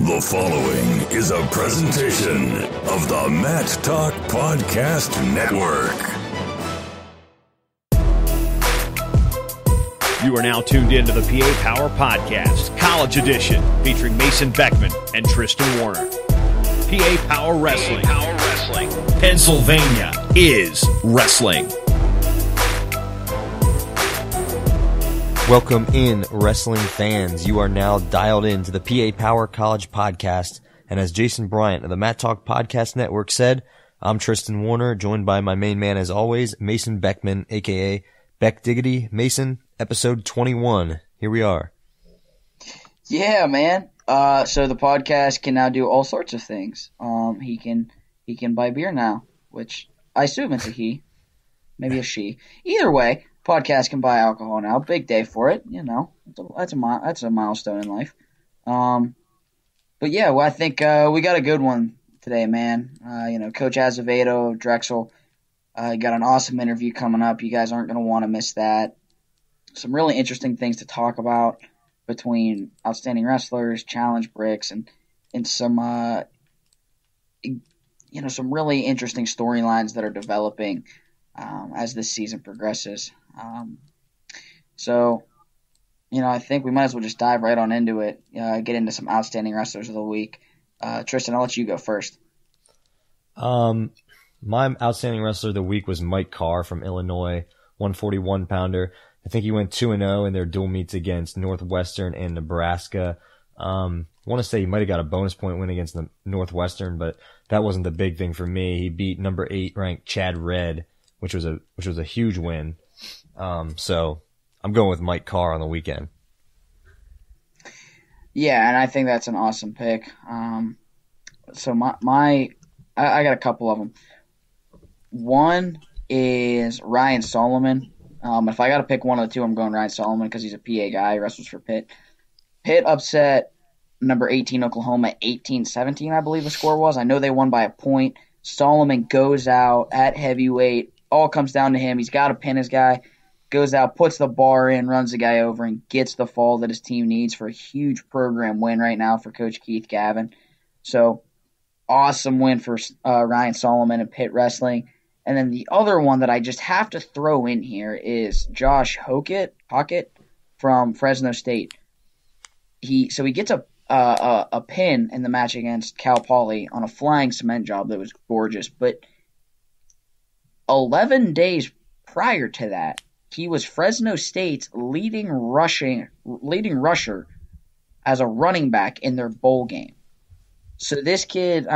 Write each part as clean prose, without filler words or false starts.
The following is a presentation of the Mat Talk Podcast Network. You are now tuned in to the PA Power Podcast, College Edition, featuring Mason Beckman and Tristan Warner. PA Power Wrestling. Pennsylvania is wrestling. Welcome in, wrestling fans. You are now dialed in to the PA Power College Podcast. And as Jason Bryant of the Mat Talk Podcast Network said, I'm Tristan Warner, joined by my main man as always, Mason Beckman, a.k.a. Beck Diggity. Mason, episode 21. Here we are. Yeah, man. So the podcast can now do all sorts of things. He can buy beer now, which I assume it's a he. Maybe a she. Either way, podcast can buy alcohol now. Big day for it, you know. That's a milestone in life. But yeah, well, I think we got a good one today, man. Coach Azevedo of Drexel got an awesome interview coming up. You guys aren't going to want to miss that. Some really interesting things to talk about between outstanding wrestlers, challenge bricks, and some some really interesting storylines that are developing as this season progresses. I think we might as well just dive right on into it, get into some outstanding wrestlers of the week. Tristan, I'll let you go first. My outstanding wrestler of the week was Mike Carr from Illinois, 141-pounder. I think he went 2-0 in their dual meets against Northwestern and Nebraska. I want to say he might have got a bonus point win against the Northwestern, but that wasn't the big thing for me. He beat number 8 ranked Chad Red, which was a huge win. So I'm going with Mike Carr on the weekend. Yeah, and I think that's an awesome pick. I got a couple of them. One is Ryan Solomon. If I got to pick one of the two, I'm going Ryan Solomon because he's a PA guy. He wrestles for Pitt. Pitt upset number 18 Oklahoma 18-17, I believe the score was. I know they won by a point. Solomon goes out at heavyweight. All comes down to him. He's got to pin his guy. Goes out, puts the bar in, runs the guy over, and gets the fall that his team needs for a huge program win right now for Coach Keith Gavin. So, awesome win for Ryan Solomon and Pitt Wrestling. And then the other one that I just have to throw in here is Josh Hockett from Fresno State. He gets a pin in the match against Cal Poly on a flying cement job that was gorgeous. But 11 days prior to that, he was Fresno State's leading rusher as a running back in their bowl game. So this kid,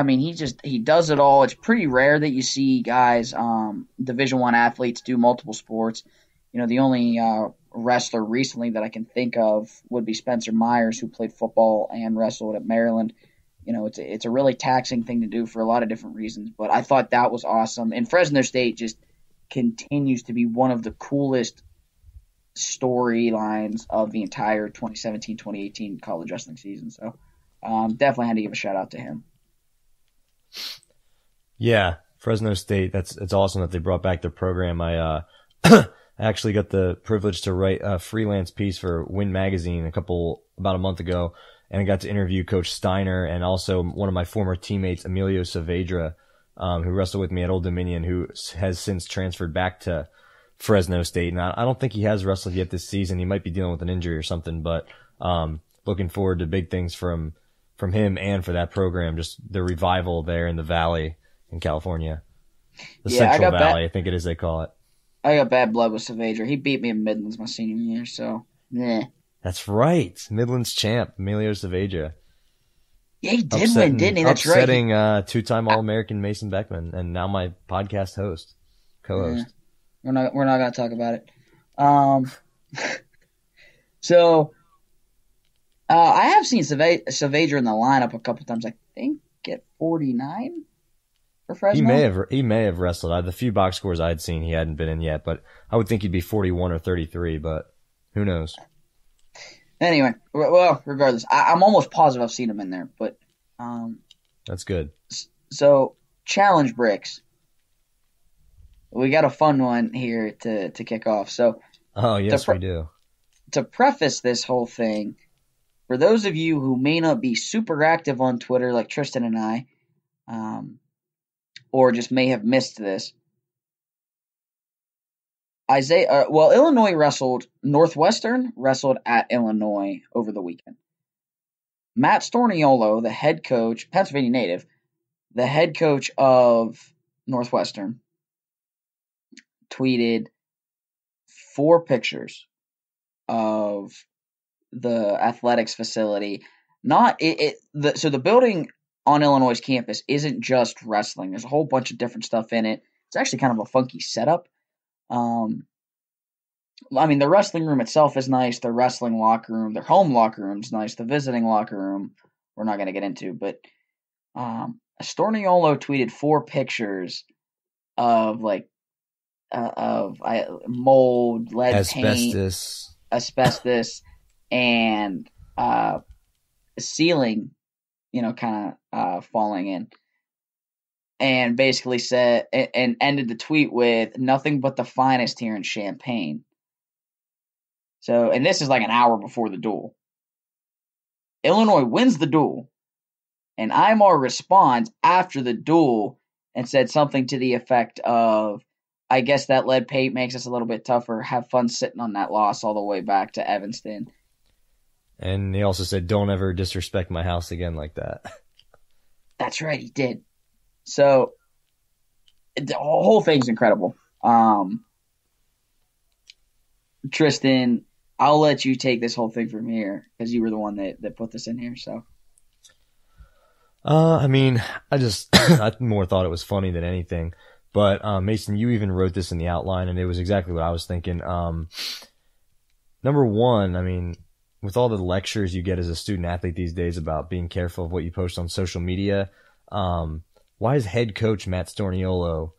he does it all. It's pretty rare that you see guys, Division I athletes do multiple sports. The only wrestler recently that I can think of would be Spencer Myers, who played football and wrestled at Maryland. It's a really taxing thing to do for a lot of different reasons, but I thought that was awesome. And Fresno State just continues to be one of the coolest storylines of the entire 2017-2018 college wrestling season. So definitely had to give a shout out to him. Yeah, Fresno State. It's awesome that they brought back their program. I actually got the privilege to write a freelance piece for Win Magazine about a month ago, and I got to interview Coach Steiner and also one of my former teammates, Emilio Saavedra, who wrestled with me at Old Dominion, who has since transferred back to Fresno State. And I don't think he has wrestled yet this season. He might be dealing with an injury or something, but looking forward to big things from him and for that program, just the revival there in the Valley in California. The Central Valley, I think it is they call it. I got bad blood with Saavedra. He beat me in Midlands my senior year, so meh. That's right. Midlands champ, Emilio Saavedra. Yeah, he did win, didn't he? That's upsetting, two-time All-American Mason Beckman, and now my podcast co-host. Yeah. We're not going to talk about it. So, I have seen Saavedra in the lineup a couple times. I think at 49 for Fresno. He may have wrestled. The few box scores I'd seen, he hadn't been in yet, but I would think he'd be 41 or 33, but who knows? Anyway, well, regardless, I'm almost positive I've seen him in there, but that's good. So, challenge bricks. We got a fun one here to kick off. So, we do. To preface this whole thing, for those of you who may not be super active on Twitter like Tristan and I, or just may have missed this, Illinois wrestled, Northwestern wrestled at Illinois over the weekend. Matt Storniolo, the head coach, Pennsylvania native, the head coach of Northwestern, tweeted 4 pictures of the athletics facility. So the building on Illinois' campus isn't just wrestling. There's a whole bunch of different stuff in it. It's actually kind of a funky setup. The wrestling room itself is nice. The wrestling locker room, their home locker room is nice. The visiting locker room, we're not going to get into. But Storniolo tweeted 4 pictures of mold, lead paint, asbestos, and ceiling, kind of falling in. And basically said, and ended the tweet with, "Nothing but the finest here in Champaign." So, and this is like an hour before the duel. Illinois wins the duel, and Imar responds after the duel and said something to the effect of, "I guess that lead paint makes us a little bit tougher. Have fun sitting on that loss all the way back to Evanston." And he also said, "Don't ever disrespect my house again like that." That's right, he did. So, the whole thing's incredible. Tristan, I'll let you take this whole thing from here because you were the one that put this in here. So, I more thought it was funny than anything. But Mason, you even wrote this in the outline, and it was exactly what I was thinking. Number one, with all the lectures you get as a student athlete these days about being careful of what you post on social media, why is head coach Matt Storniolo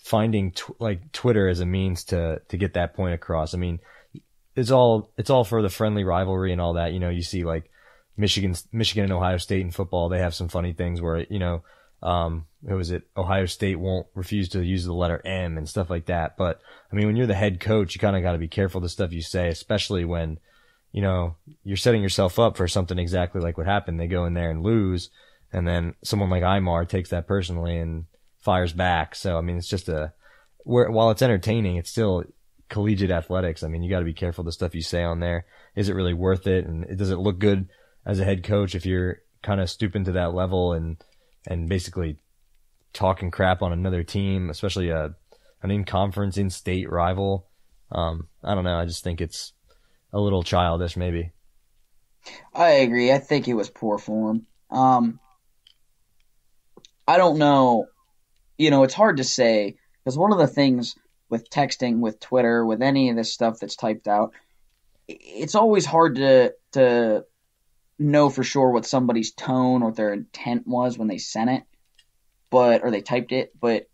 finding Twitter as a means to get that point across? It's all for the friendly rivalry and all that. You see like Michigan and Ohio State in football, they have some funny things where, Ohio State won't refuse to use the letter M and stuff like that. But when you're the head coach, you kind of got to be careful the stuff you say, especially when, you're setting yourself up for something exactly like what happened. They go in there and lose, and then someone like Imar takes that personally and fires back. So, it's just while it's entertaining, it's still collegiate athletics. You got to be careful the stuff you say on there. Is it really worth it? And does it look good as a head coach if you're kind of stooping to that level and basically talking crap on another team, especially an in-conference, in-state rival? I don't know. I just think it's a little childish, maybe. I agree. I think it was poor form. I don't know. It's hard to say because one of the things with texting, with Twitter, with any of this stuff that's typed out, it's always hard to know for sure what somebody's tone or their intent was when they sent it, or they typed it. But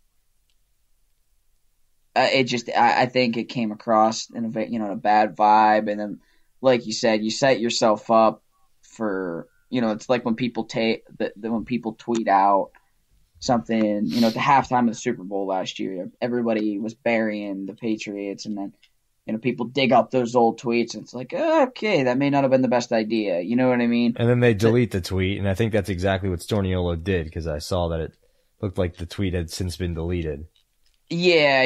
I think it came across in a bad vibe, and then, like you said, you set yourself up for, it's like when people when people tweet out something, at the halftime of the Super Bowl last year, everybody was burying the Patriots, and then, people dig up those old tweets, and it's like, okay, that may not have been the best idea. You know what I mean? And then they delete the tweet, and I think that's exactly what Storniolo did, because I saw that it looked like the tweet had since been deleted. Yeah,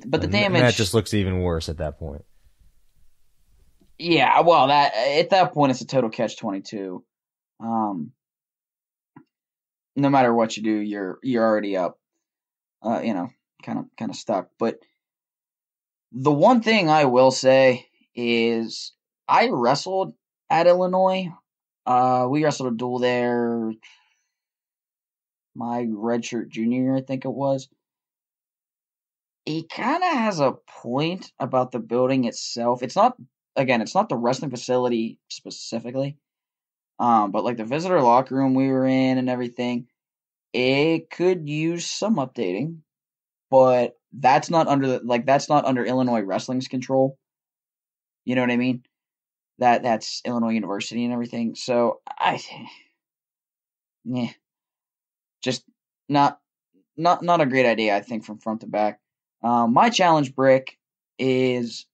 but the damage... that just looks even worse at that point. Yeah, well, at that point, it's a total catch-22. No matter what you do, you're already up, kind of stuck. But the one thing I will say is I wrestled at Illinois. We wrestled a duel there my redshirt junior year, I think it was. He kind of has a point about the building itself. It's not the wrestling facility specifically, but like the visitor locker room we were in and everything, it could use some updating, but that's not under Illinois Wrestling's control. You know what I mean? That's Illinois University and everything. So just not a great idea, I think, from front to back. My challenge, Brick, is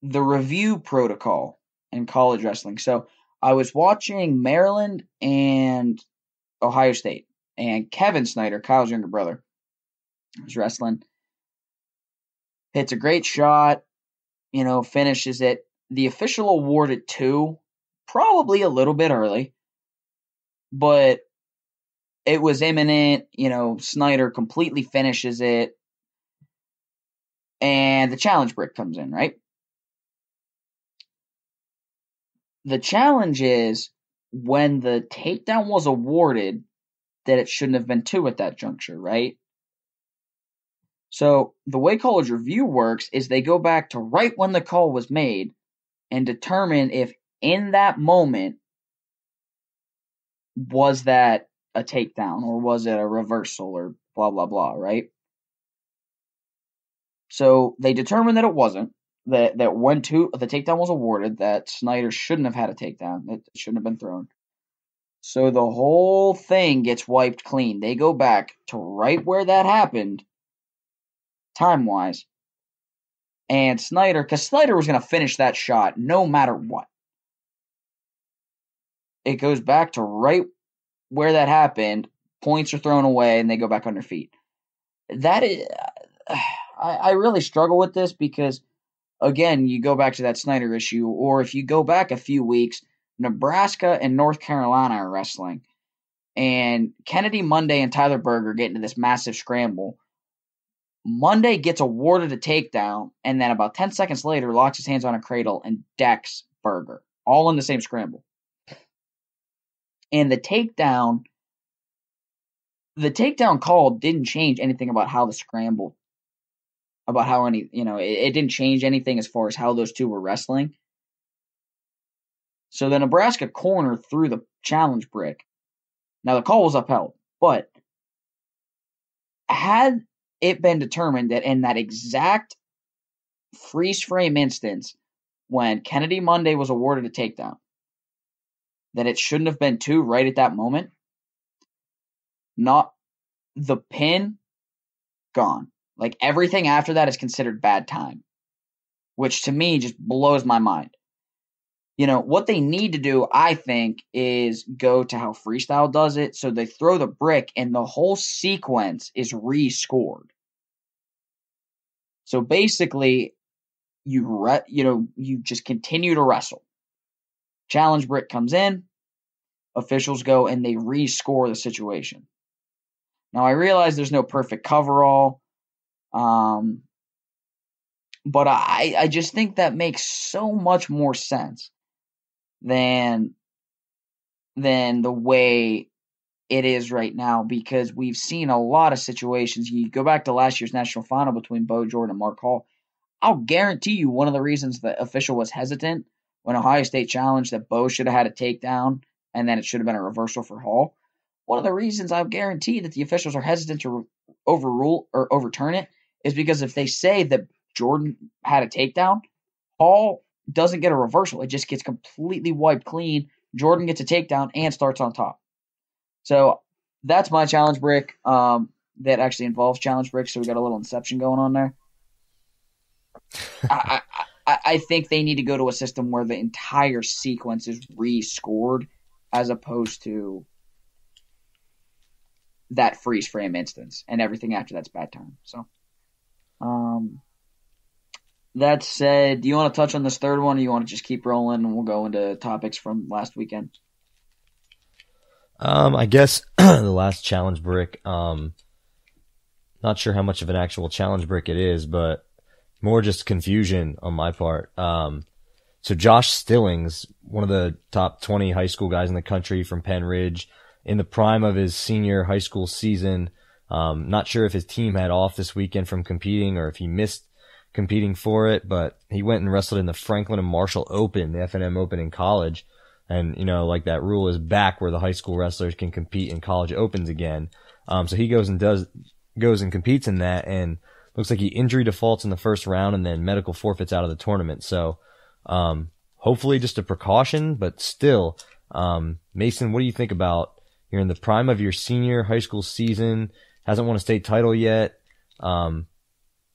the review protocol in college wrestling. So I was watching Maryland and Ohio State, and Kevin Snyder, Kyle's younger brother, was wrestling. Hits a great shot, finishes it. The official awarded 2, probably a little bit early, but it was imminent. Snyder completely finishes it, and the challenge brick comes in, right? The challenge is when the takedown was awarded that it shouldn't have been 2 at that juncture, right? So the way college review works is they go back to right when the call was made and determine if in that moment was that a takedown or was it a reversal or blah, blah, blah, right? So they determined that it wasn't, that when the takedown was awarded, that Snyder shouldn't have had a takedown, it shouldn't have been thrown. So the whole thing gets wiped clean. They go back to right where that happened, time-wise, and Snyder, because Snyder was going to finish that shot no matter what. It goes back to right where that happened, points are thrown away, and they go back on their feet. That is, I really struggle with this because, again, you go back to that Snyder issue, or if you go back a few weeks, Nebraska and North Carolina are wrestling, and Kennedy Monday and Tyler Berger get into this massive scramble. Monday gets awarded a takedown, and then about 10 seconds later locks his hands on a cradle and decks Berger, all in the same scramble. And the takedown call didn't change anything about how the scramble, about how it didn't change anything as far as how those two were wrestling. So the Nebraska corner threw the challenge brick. Now the call was upheld, but had it been determined that in that exact freeze frame instance when Kennedy Monday was awarded a takedown, that it shouldn't have been 2 right at that moment, not the pin, gone. Like everything after that is considered bad time, which to me just blows my mind. What they need to do, I think, is go to how freestyle does it. So they throw the brick and the whole sequence is rescored. So basically, you just continue to wrestle. Challenge brick comes in, officials go and they rescore the situation. Now I realize there's no perfect coverall, but I just think that makes so much more sense than the way it is right now, because we've seen a lot of situations. You go back to last year's national final between Bo Jordan and Mark Hall. I'll guarantee you one of the reasons the official was hesitant when Ohio State challenged that Bo should have had a takedown and then it should have been a reversal for Hall. One of the reasons I'll guarantee that the officials are hesitant to overrule or overturn it is because if they say that Jordan had a takedown, Hall doesn't get a reversal. It just gets completely wiped clean. Jordan gets a takedown and starts on top. So that's my challenge brick that actually involves challenge bricks, so we got a little inception going on there. I think they need to go to a system where the entire sequence is rescored as opposed to that freeze frame instance, and everything after that's bad time. So, that said, do you want to touch on this third one, or you want to just keep rolling and we'll go into topics from last weekend? I guess the last challenge brick, not sure how much of an actual challenge brick it is, but more just confusion on my part. So Josh Stillings, one of the top 20 high school guys in the country from Penn Ridge, in the prime of his senior high school season. Not sure if his team had off this weekend from competing or if he missed competing for it, but he went and wrestled in the Franklin and Marshall Open, the F&M Open in college. And, like that rule is back where the high school wrestlers can compete in college opens again. So he goes and competes in that, and looks like he injury defaults in the first round and then medical forfeits out of the tournament. So, hopefully just a precaution, but still, Mason, what do you think about, you're in the prime of your senior high school season, hasn't won a state title yet. I'm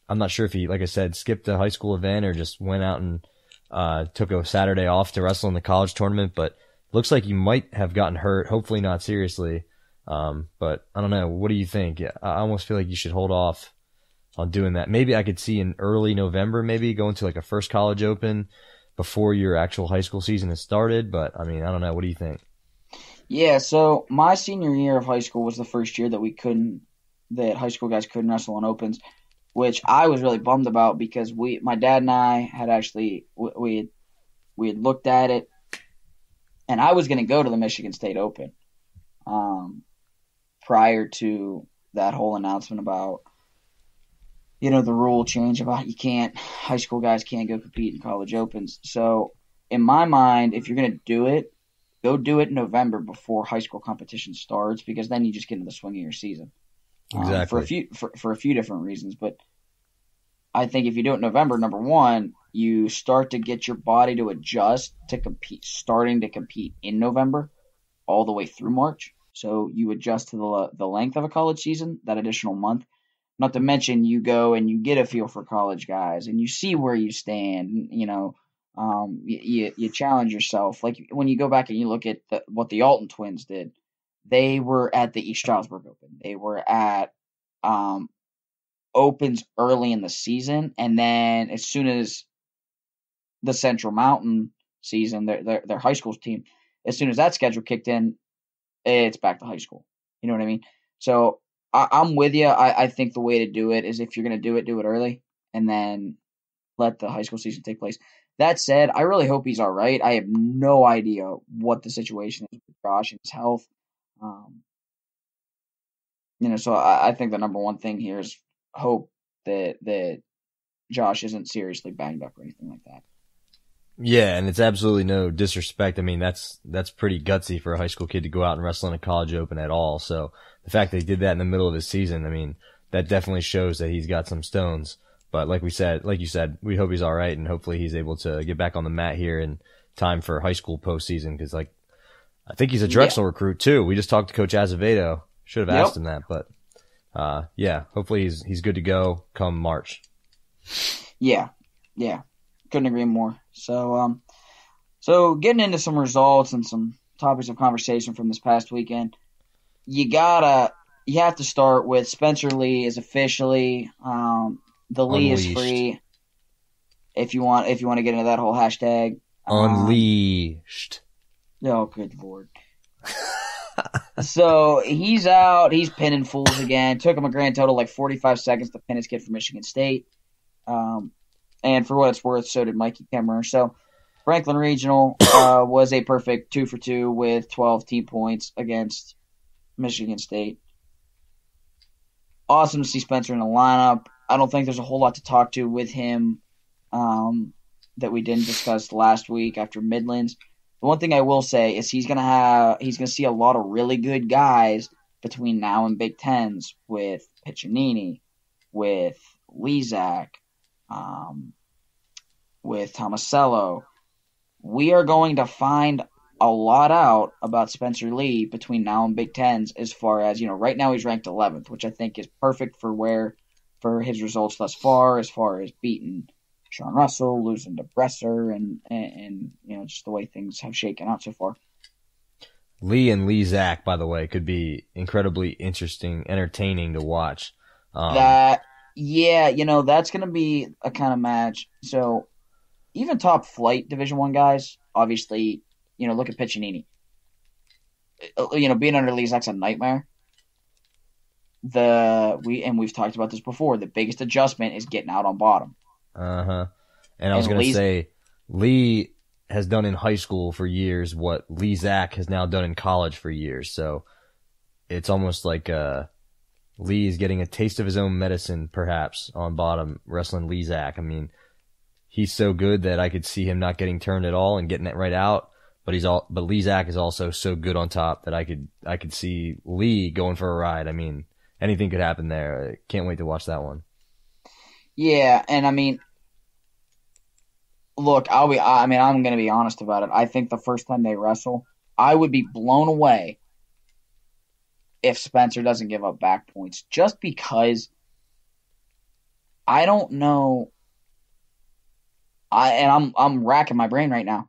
not sure if he, like I said, skipped a high school event or just went out and took a Saturday off to wrestle in the college tournament, but looks like he might have gotten hurt. Hopefully not seriously. But I don't know. What do you think? I almost feel like you should hold off on doing that. Maybe I could see in early November, maybe going to like a first college open before your actual high school season has started. But I mean, I don't know. What do you think? Yeah, so my senior year of high school was the first year that high school guys couldn't wrestle on opens, which I was really bummed about because my dad and I had actually, we had looked at it, and I was going to go to the Michigan State Open prior to that whole announcement about, the rule change about high school guys can't go compete in college opens. So in my mind, if you're going to do it, go do it in November before high school competition starts, because then you just get into the swing of your season. Exactly. For a few different reasons, but I think if you do it in November, number one, you start to get your body to adjust to starting to compete in November all the way through March. So you adjust to the length of a college season, that additional month. Not to mention you go and you get a feel for college guys and you see where you stand. You challenge yourself. Like when you go back and you look at what the Alton twins did, they were at the East Stroudsburg Open. They were at opens early in the season, and then as soon as the Central Mountain season, their high school team, as soon as that schedule kicked in, it's back to high school. You know what I mean? So I'm with you. I think the way to do it is if you're going to do it early, and then let the high school season take place. That said, I really hope he's all right. I have no idea what the situation is with Josh and his health. So I think the number one thing here is hope that Josh isn't seriously banged up or anything like that. Yeah, and it's absolutely no disrespect. I mean, that's pretty gutsy for a high school kid to go out and wrestle in a college open at all. So the fact that he did that in the middle of his season, I mean, that definitely shows that he's got some stones. But like you said, we hope he's all right, and hopefully he's able to get back on the mat here in time for high school postseason. Because I think he's a Drexel recruit too. We just talked to Coach Azevedo. Should have asked him that, but hopefully he's good to go come March. Yeah, couldn't agree more. So getting into some results and some topics of conversation from this past weekend, you have to start with Spencer Lee is officially the Lee Unleashed. is free. If you want to get into that whole hashtag, Unleashed. Oh, good Lord. So he's out. He's pinning fools again. Took him a grand total like 45 seconds to pin his kid from Michigan State. And for what it's worth, so did Mikey Kemmerer. So Franklin Regional was a perfect 2 for 2 with 12 team points against Michigan State. Awesome to see Spencer in the lineup. I don't think there's a whole lot to talk to with him that we didn't discuss last week after Midlands. The one thing I will say is he's gonna see a lot of really good guys between now and Big Tens with Piccinini, with Lezak, with Tomasello. We are going to find a lot out about Spencer Lee between now and Big Tens as far as, right now he's ranked 11th, which I think is perfect for his results thus far as beating Sean Russell, losing to Bresser, and just the way things have shaken out so far. Lee and Lezak, by the way, could be incredibly interesting, entertaining to watch. That's going to be a kind of match. So even top flight Division I guys, obviously, look at Piccinini. Being under Lezak's a nightmare. We've talked about this before. The biggest adjustment is getting out on bottom. And I was going to say, Lee has done in high school for years what Lezak has now done in college for years. So it's almost like Lee is getting a taste of his own medicine, perhaps, on bottom, wrestling Lezak. I mean, he's so good that I could see him not getting turned at all and getting it right out. But Lezak is also so good on top that I could see Lee going for a ride. I mean, anything could happen there. I can't wait to watch that one. Yeah, and I mean, look, I'm going to be honest about it. I think the first time they wrestle, I would be blown away if Spencer doesn't give up back points, just because I don't know I'm racking my brain right now.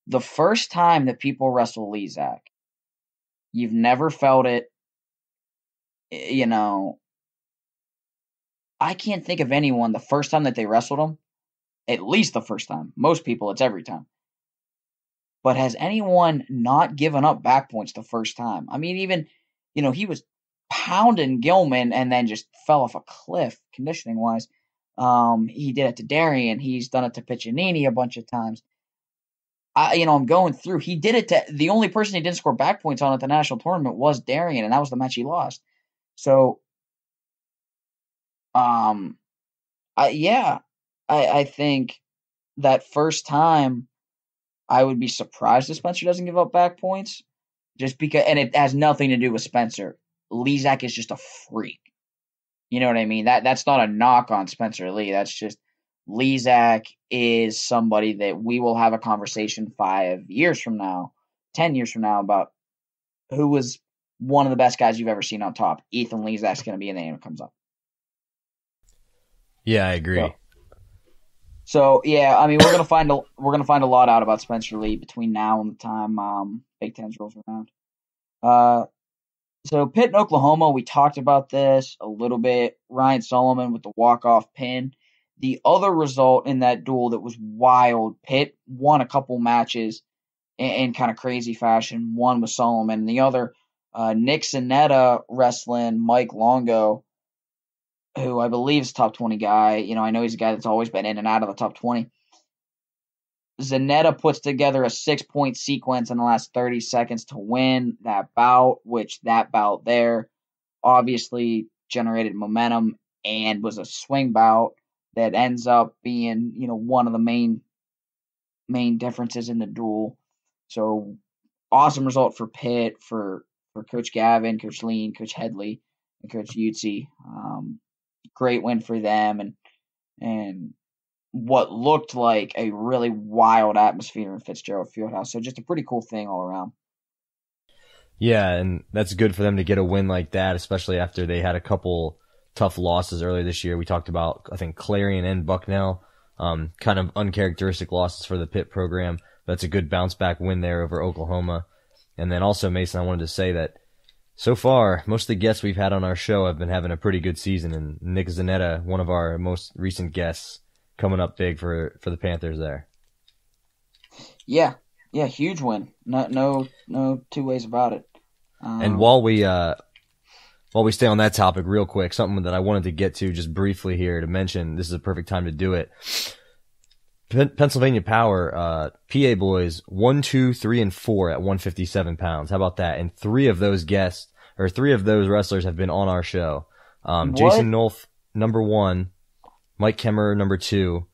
The first time that people wrestle Lezak, you've never felt it. You know, I can't think of anyone the first time that they wrestled him. At least the first time. Most people, it's every time. But has anyone not given up back points the first time? I mean, even, he was pounding Gilman and then just fell off a cliff, conditioning-wise. He did it to Darian. He's done it to Piccinini a bunch of times. I'm going through. He did it to the only person he didn't score back points on at the national tournament was Darian, and that was the match he lost. So, I think that first time I would be surprised if Spencer doesn't give up back points, just because, and it has nothing to do with Spencer. Lezak is just a freak. You know what I mean? That's not a knock on Spencer Lee. That's just Lezak is somebody that we will have a conversation 5 years from now, 10 years from now about who was one of the best guys you've ever seen on top. Ethan Lezak's going to be in the name that comes up. Yeah, I agree. So yeah, I mean we're gonna find a lot out about Spencer Lee between now and the time Big Ten rolls around. So Pitt and Oklahoma, we talked about this a little bit. Ryan Solomon with the walk-off pin. The other result in that duel that was wild, Pitt won a couple matches in kind of crazy fashion. One was Solomon, and the other, Nick Zanetta wrestling Mike Longo, who I believe is a top 20 guy. I know he's a guy that's always been in and out of the top 20. Zanetta puts together a 6-point sequence in the last 30 seconds to win that bout, which that bout there obviously generated momentum and was a swing bout that ends up being, one of the main differences in the duel. So awesome result for Pitt, for Coach Gavin, Coach Lean, Coach Headley, and Coach Utsi. Great win for them, and what looked like a really wild atmosphere in Fitzgerald Fieldhouse. So just a pretty cool thing all around. Yeah, and that's good for them to get a win like that, especially after they had a couple tough losses earlier this year. We talked about, I think, Clarion and Bucknell, kind of uncharacteristic losses for the Pitt program. That's a good bounce-back win there over Oklahoma. And then also, Mason, I wanted to say that so far, most of the guests we've had on our show have been having a pretty good season, and Nick Zanetta, one of our most recent guests, coming up big for the Panthers there. Yeah, huge win. No two ways about it. And while we stay on that topic real quick, something that I wanted to get to just briefly here to mention, this is a perfect time to do it. Pennsylvania Power, PA boys, 1, 2, 3, and 4 at 157 pounds. How about that? And three of those wrestlers have been on our show. Jason Nolf, number 1, Mike Kemmer, number 2,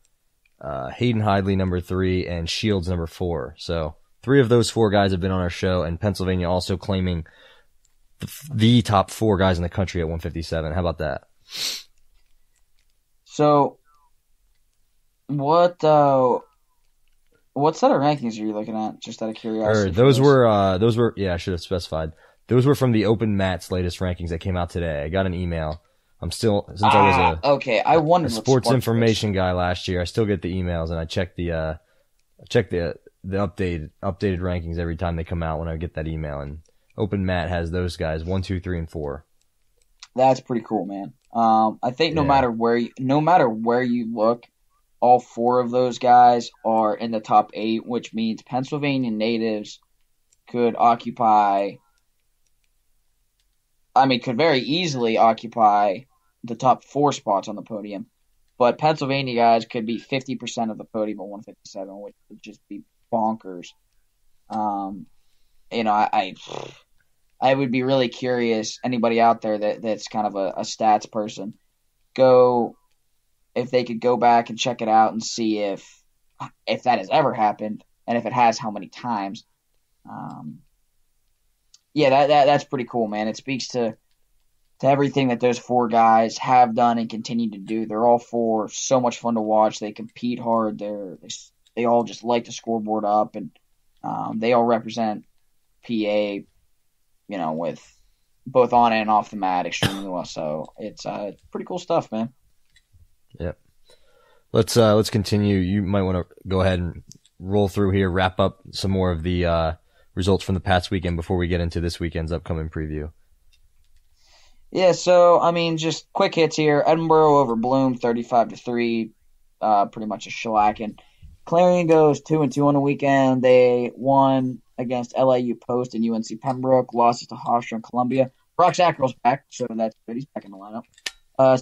Hayden Hidley, number 3, and Shields, number 4. So 3 of those 4 guys have been on our show, and Pennsylvania also claiming the top 4 guys in the country at 157. How about that? So, what set of rankings are you looking at? Just out of curiosity. Those were. Yeah, I should have specified. Those were from the Open Mat's latest rankings that came out today. I got an email. I was a sports information guy last year. I still get the emails, and I check the updated rankings every time they come out when I get that email. And Open Mat has those guys 1, 2, 3, and 4. That's pretty cool, man. I think no matter where you look, all 4 of those guys are in the top 8, which means Pennsylvania natives could very easily occupy the top 4 spots on the podium. But Pennsylvania guys could be 50% of the podium at 157, which would just be bonkers. I would be really curious, anybody out there that's kind of a stats person, if they could go back and check it out and see if that has ever happened, and if it has, how many times. That's pretty cool, man. It speaks to everything that those 4 guys have done and continue to do. They're all 4 so much fun to watch. They compete hard. They all just light the scoreboard up, and they all represent PA, with both on and off the mat extremely well. So it's pretty cool stuff, man. Yep. Let's continue. You might want to go ahead and roll through here, wrap up some more of the results from the past weekend before we get into this weekend's upcoming preview. Yeah, so I mean, just quick hits here. Edinburgh over Bloom, 35-3, pretty much a shellacking. Clarion goes 2-2 on the weekend. They won against LAU Post and UNC Pembroke, losses to Hofstra and Columbia. Brock Zackrell's back, so that's good. He's back in the lineup.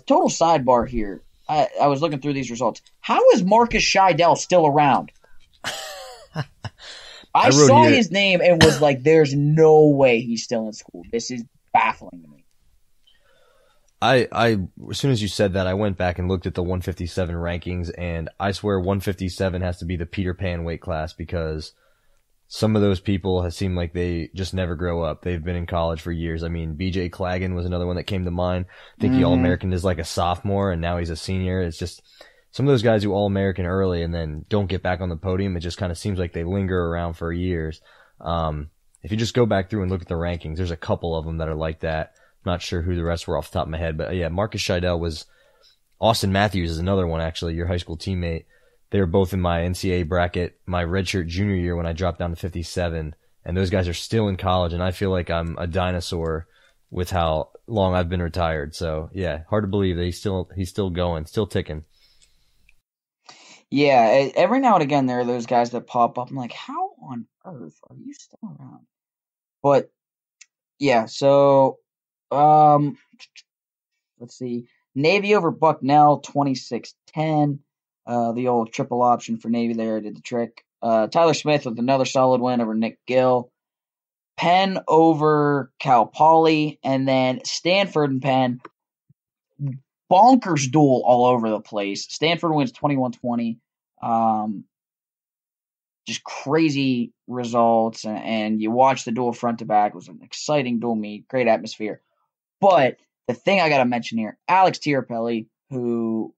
Total sidebar here. I was looking through these results. How is Marcus Scheidel still around? I saw his name and was like, there's no way he's still in school. This is baffling to me. As soon as you said that, I went back and looked at the 157 rankings, and I swear 157 has to be the Peter Pan weight class because some of those people have seemed like they just never grow up. They've been in college for years. I mean, BJ Claggin was another one that came to mind. I think he All-American is like a sophomore, and now he's a senior. It's just some of those guys who All-American early and then don't get back on the podium. It just kind of seems like they linger around for years. If you just go back through and look at the rankings, there's a couple of them that are like that. I'm not sure who the rest were off the top of my head, but yeah, Marcus Scheidel was. Austin Matthews is another one, actually, your high school teammate. They were both in my NCAA bracket my redshirt junior year when I dropped down to 57, and those guys are still in college, and I feel like I'm a dinosaur with how long I've been retired. So yeah, hard to believe that he's still going, still ticking. Yeah, every now and again there are those guys that pop up. I'm like, how on earth are you still around? But yeah, so let's see. Navy over Bucknell, 26-10. The old triple option for Navy there did the trick. Tyler Smith with another solid win over Nick Gill. Penn over Cal Poly, and then Stanford and Penn. Bonkers duel all over the place. Stanford wins 21-20. Just crazy results, and you watch the duel front to back. It was an exciting duel meet, great atmosphere. But the thing I got to mention here, Alex Tierpelli, who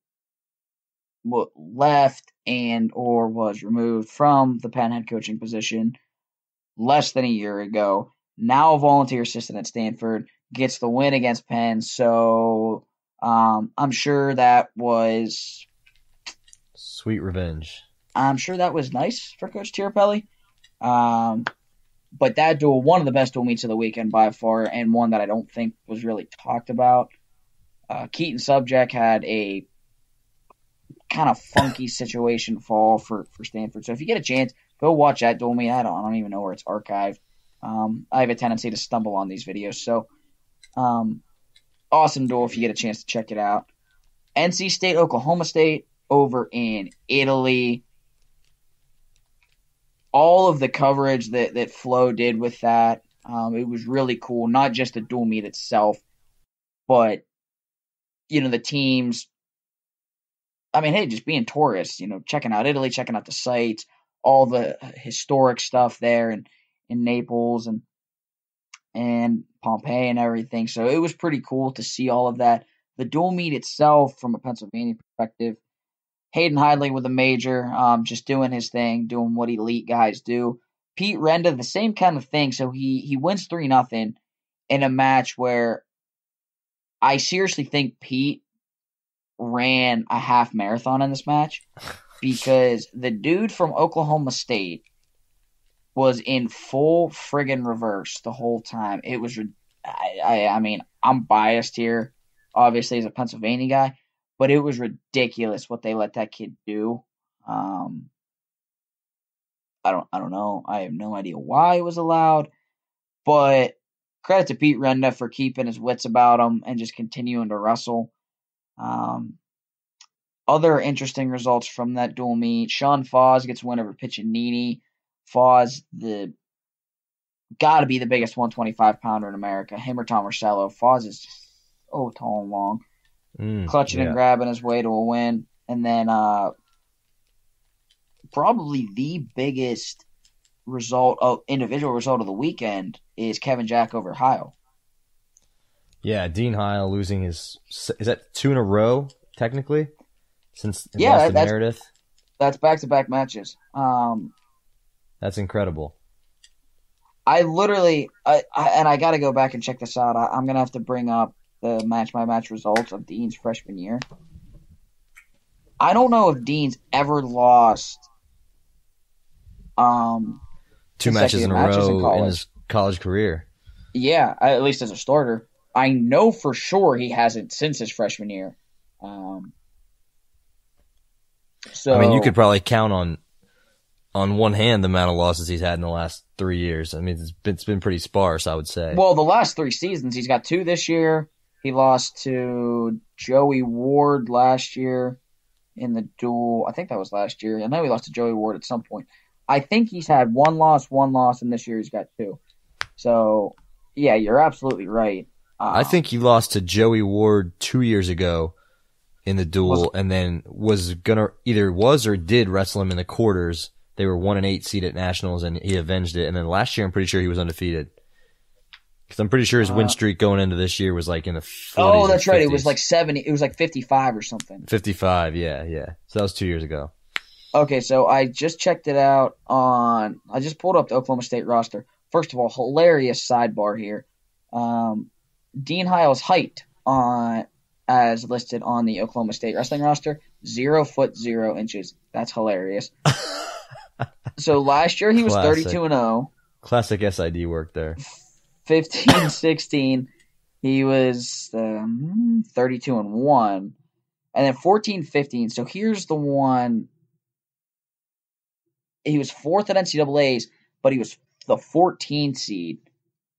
left and or was removed from the Penn head coaching position less than a year ago, now a volunteer assistant at Stanford, gets the win against Penn. So I'm sure that was sweet revenge. I'm sure that was nice for Coach Tierpelli. But that duel, one of the best duel meets of the weekend by far, and one that I don't think was really talked about. Keaton Subject had a kind of funky situation fall for Stanford. So if you get a chance, go watch that duel meet. I don't even know where it's archived. I have a tendency to stumble on these videos. So awesome duel if you get a chance to check it out. NC State, Oklahoma State over in Italy. All of the coverage that Flo did with that, it was really cool. Not just the duel meet itself, but, the teams. I mean, hey, just being tourists, checking out Italy, checking out the sites, all the historic stuff there in Naples and Pompeii and everything. So it was pretty cool to see all of that. The duel meet itself, from a Pennsylvania perspective, Hayden Hidley with a major, just doing his thing, doing what elite guys do. Pete Renda, the same kind of thing. So he wins 3-0 in a match where I seriously think Pete ran a half marathon in this match, because the dude from Oklahoma State was in full friggin' reverse the whole time. It was, I mean, I'm biased here, obviously, as a Pennsylvania guy, but it was ridiculous what they let that kid do. I don't know. I have no idea why it was allowed, but credit to Pete Renda for keeping his wits about him and just continuing to wrestle. Other interesting results from that duel meet. Sean Foz gets a win over Piccinini. Foz, got to be the biggest 125-pounder in America. Him or Tom Marcello. Foz is just so tall and long. Clutching and grabbing his way to a win. And then probably the biggest individual result of the weekend is Kevin Jack over Heil. Yeah, Dean Heil losing is that 2 in a row, technically? Since he lost to Meredith? That's back-to-back matches. That's incredible. I literally, and I got to go back and check this out. I'm going to have to bring up the match-by-match results of Dean's freshman year. I don't know if Dean's ever lost two matches in a row in his college career. Yeah, at least as a starter. I know for sure he hasn't since his freshman year. So I mean, you could probably count on one hand the amount of losses he's had in the last 3 years. I mean, it's been pretty sparse, I would say. Well, the last 3 seasons, he's got 2 this year. He lost to Joey Ward last year in the duel. I think that was last year. I know he lost to Joey Ward at some point. I think he's had one loss, and this year he's got 2. So, yeah, you're absolutely right. I think he lost to Joey Ward 2 years ago in the duel, and then either was or did wrestle him in the quarters. They were 1-8 seed at Nationals, and he avenged it. And then last year, I'm pretty sure he was undefeated. Because I'm pretty sure his win streak going into this year was like in the 40s. Oh, that's right. 50s. It was like 70. It was like 55 or something. 55, yeah. So that was 2 years ago. Okay, so I just checked it out I just pulled up the Oklahoma State roster. First of all, hilarious sidebar here. Dean Heil's height as listed on the Oklahoma State wrestling roster, 0 foot 0 inches. That's hilarious. So last year he was 32-0. Classic SID work there. 15-16, he was 32-1, and then 14-15. So here's the one. He was 4th at NCAA's, but he was the 14th seed.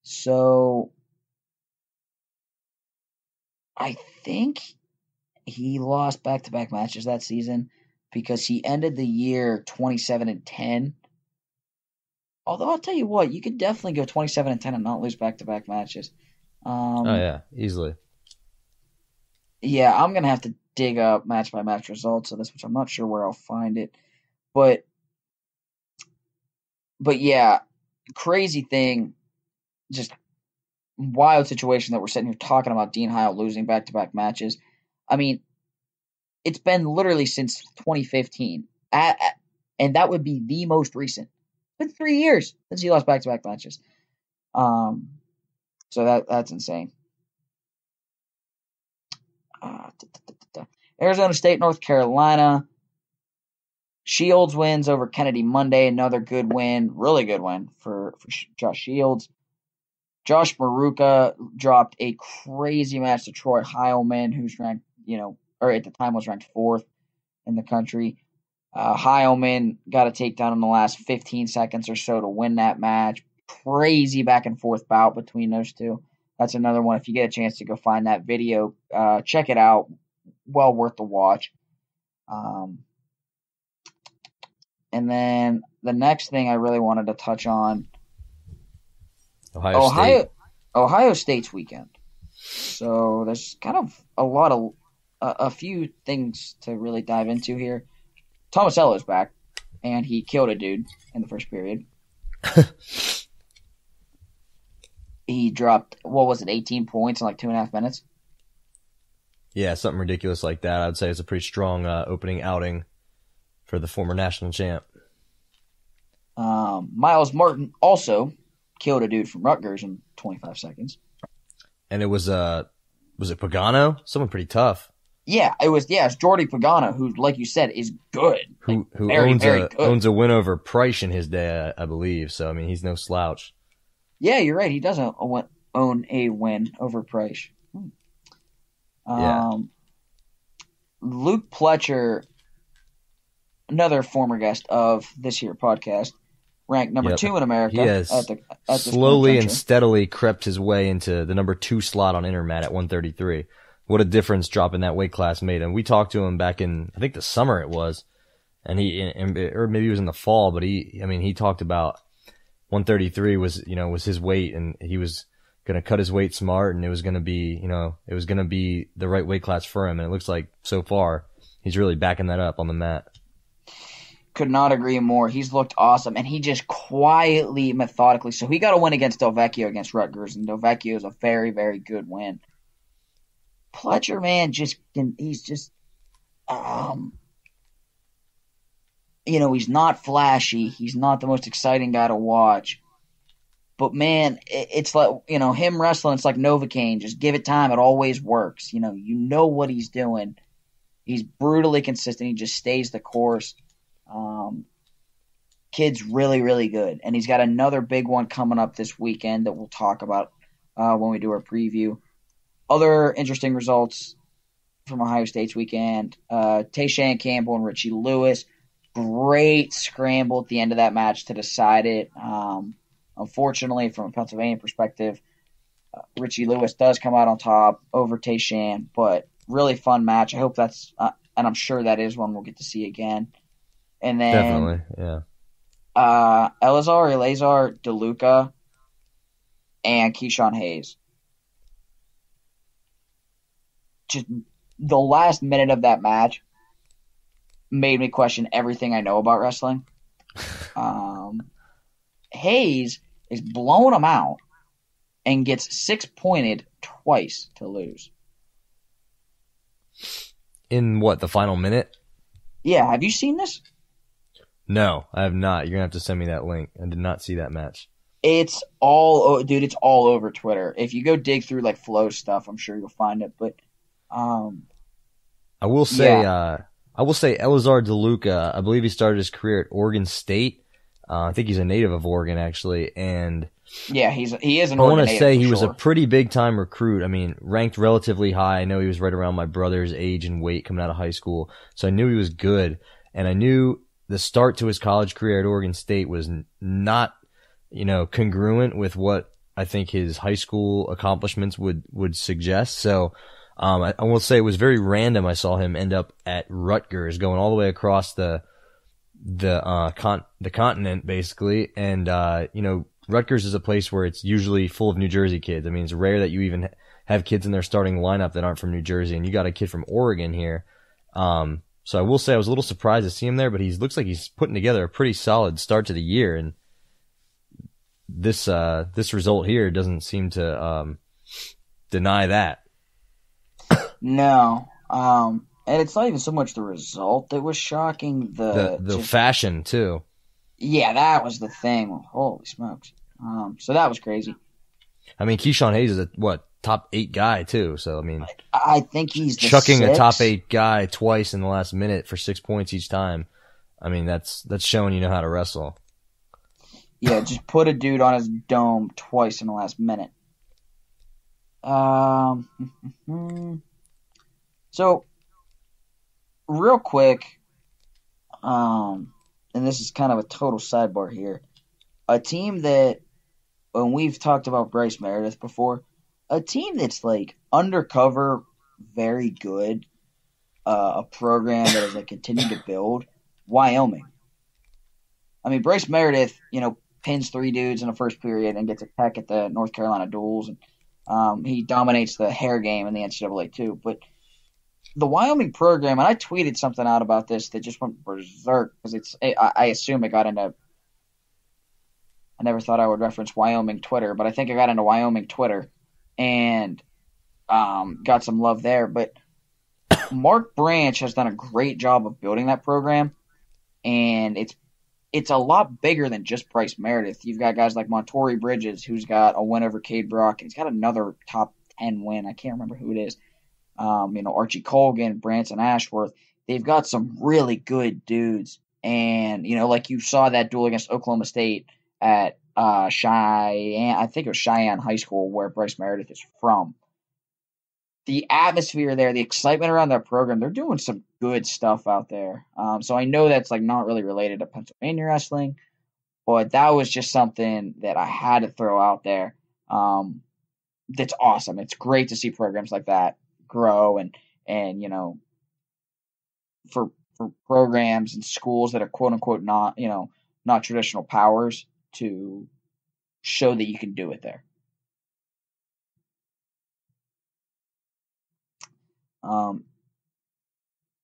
So I think he lost back-to-back matches that season because he ended the year 27-10. Although I'll tell you what, you could definitely go 27-10 and not lose back-to-back matches. Oh yeah, easily. Yeah, I'm gonna have to dig up match-by-match results of this, which I'm not sure where I'll find it. But yeah, crazy thing, just wild situation that we're sitting here talking about Dean Heil losing back-to-back matches. I mean, it's been literally since 2015, and that would be the most recent. It's been 3 years since he lost back-to-back matches. So that's insane. Arizona State, North Carolina. Shields wins over Kennedy Monday. Another good win. Really good win for Josh Shields. Josh Maruka dropped a crazy match to Troy Heilman, who's ranked, or at the time was ranked 4th in the country. Heilman got a takedown in the last 15 seconds or so to win that match. Crazy back and forth bout between those two. That's another one. If you get a chance to go find that video, check it out. Well worth the watch. And then the next thing I really wanted to touch on, Ohio State's weekend. So there's kind of a few things to really dive into here. Tomasello's back, and he killed a dude in the first period. He dropped, 18 points in like 2.5 minutes? Yeah, something ridiculous like that. I'd say it's a pretty strong opening outing for the former national champ. Miles Martin also killed a dude from Rutgers in 25 seconds. And it was it Pagano? Someone pretty tough. Yeah, it's Jordy Pagano, who, like you said, is good. Who very, very good. owns a win over Price in his day, I believe. So, I mean, he's no slouch. Yeah, you're right. He does own a win over Price. Yeah. Luke Pletcher, another former guest of this here podcast, ranked number 2 in America. He has slowly and steadily crept his way into the number 2 slot on Intermat at 133. What a difference dropping that weight class made. And we talked to him back in, I think the summer it was, or maybe it was in the fall, but he talked about 133 was his weight, and he was going to cut his weight smart, and it was going to be the right weight class for him. And it looks like so far he's really backing that up on the mat. Could not agree more. He's looked awesome, and he just quietly, methodically. So he got a win against Del Vecchio against Rutgers, and Del Vecchio is a very, very good win. Pletcher, man, he's not flashy. He's not the most exciting guy to watch. But, man, it's like, him wrestling, it's like Novocaine. Just give it time. It always works. You know what he's doing. He's brutally consistent. He just stays the course. Kid's really, really good. And he's got another big one coming up this weekend that we'll talk about when we do our preview. Other interesting results from Ohio State's weekend. Tayshaun Campbell and Richie Lewis. Great scramble at the end of that match to decide it. Unfortunately, from a Pennsylvania perspective, Richie Lewis does come out on top over Tayshaun, but really fun match. I hope that's, and I'm sure that is one we'll get to see again. And then Definitely, yeah. Eleazar DeLuca and Keyshawn Hayes. Just the last minute of that match made me question everything I know about wrestling. Hayes is blowing him out and gets 6-pointed twice to lose. In what, the final minute? Yeah, have you seen this? No, I have not. You're going to have to send me that link. I did not see that match. It's all over Twitter. If you go dig through like Flow stuff, I'm sure you'll find it. But I will say Eleazar DeLuca, I believe he started his career at Oregon State. I think he's a native of Oregon, actually. And yeah, he is an I Oregon want to native. say he was sure. a pretty big time recruit. I mean, ranked relatively high. I know he was right around my brother's age and weight coming out of high school. So I knew he was good. And I knew the start to his college career at Oregon State was not, congruent with what I think his high school accomplishments would suggest. So, I will say it was very random. I saw him end up at Rutgers, going all the way across the continent, basically. And, Rutgers is a place where it's usually full of New Jersey kids. I mean, it's rare that you even have kids in their starting lineup that aren't from New Jersey, and you got a kid from Oregon here. So I will say I was a little surprised to see him there, but he looks like he's putting together a pretty solid start to the year, and this result here doesn't seem to deny that. No, and it's not even so much the result that was shocking. The fashion too. Yeah, that was the thing. Holy smokes! So that was crazy. I mean, Keyshawn Hayes is a top 8 guy too. So I mean, I think he's chucking 6. a top 8 guy twice in the last minute for 6 points each time. I mean, that's showing you know how to wrestle. Yeah, just put a dude on his dome twice in the last minute. So, real quick, and this is kind of a total sidebar here. A team that, when we've talked about Bryce Meredith before, a team that's like undercover, very good, a program that has like continued to build, Wyoming. I mean, Bryce Meredith, pins 3 dudes in the first period and gets a peck at the North Carolina duels, and he dominates the hair game in the NCAA too. But the Wyoming program, and I tweeted something out about this that just went berserk because I assume it got into. I never thought I would reference Wyoming Twitter, but I think I got into Wyoming Twitter and got some love there. But Mark Branch has done a great job of building that program, and it's a lot bigger than just Bryce Meredith. You've got guys like Montori Bridges, who's got a win over Cade Brock, and he's got another top 10 win. I can't remember who it is. Archie Colgan, Branson Ashworth. They've got some really good dudes. And, like you saw that duel against Oklahoma State at Cheyenne, I think it was Cheyenne High School, where Bryce Meredith is from. The atmosphere there, the excitement around that program, they're doing some good stuff out there. So I know that's like not really related to Pennsylvania wrestling, but that was just something that I had to throw out there. That's awesome. It's great to see programs like that grow and for programs and schools that are quote unquote not traditional powers to show that you can do it there.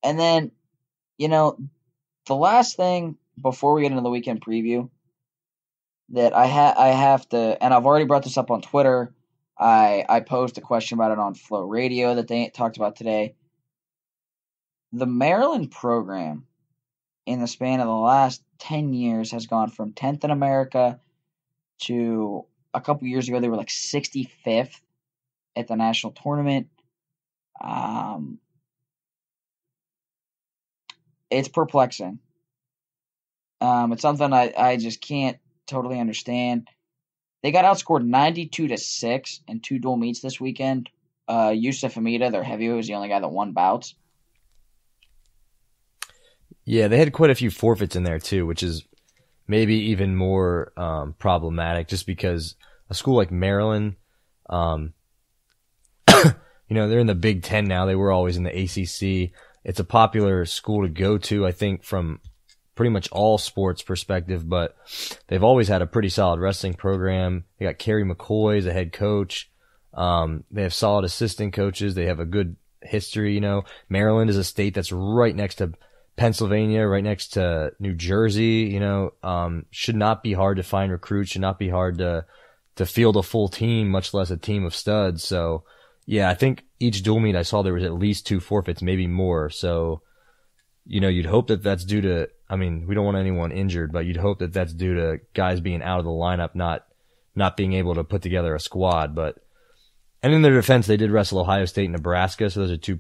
And then, the last thing before we get into the weekend preview that I have to, and I've already brought this up on Twitter. I posed a question about it on Flow Radio that they talked about today. The Maryland program in the span of the last 10 years has gone from 10th in America to a couple years ago, they were like 65th at the national tournament. It's perplexing. It's something I just can't totally understand. They got outscored 92-6 in 2 dual meets this weekend. Yusuf Hamida, their heavyweight, was the only guy that won bouts. Yeah, they had quite a few forfeits in there too, which is maybe even more problematic just because a school like Maryland, they're in the Big Ten now. They were always in the ACC. It's a popular school to go to, I think, from pretty much all sports perspective, but they've always had a pretty solid wrestling program. They got Kerry McCoy as a head coach. They have solid assistant coaches. They have a good history, Maryland is a state that's right next to Pennsylvania, right next to New Jersey, should not be hard to find recruits, should not be hard to field a full team, much less a team of studs. So, yeah, I think each dual meet I saw there was at least 2 forfeits, maybe more. So, you'd hope that that's due to, we don't want anyone injured, but you'd hope that that's due to guys being out of the lineup, not being able to put together a squad. And in their defense, they did wrestle Ohio State and Nebraska, so those are 2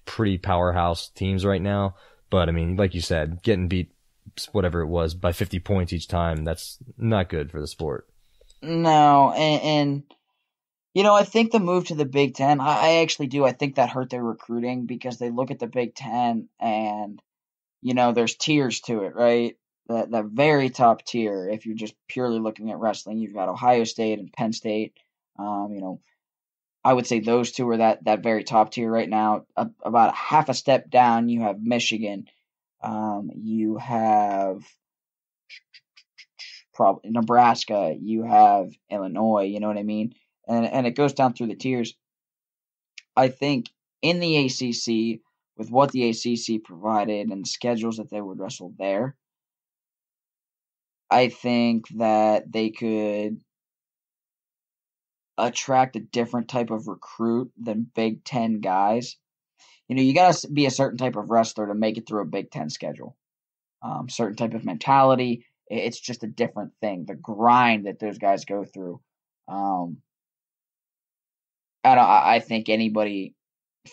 pretty powerhouse teams right now. But, like you said, getting beat, whatever it was, by 50 points each time, that's not good for the sport. No, and I think the move to the Big Ten, I actually do. I think that hurt their recruiting because they look at the Big Ten and, there's tiers to it, right? The very top tier, if you're just purely looking at wrestling, you've got Ohio State and Penn State. I would say those 2 are that very top tier right now. About half a step down, you have Michigan. You have probably Nebraska. You have Illinois. You know what I mean? And it goes down through the tiers. I think in the ACC, with what the ACC provided and the schedules that they would wrestle there, I think that they could attract a different type of recruit than Big Ten guys. You got to be a certain type of wrestler to make it through a Big Ten schedule. Certain type of mentality. It's just a different thing. The grind that those guys go through. I think anybody,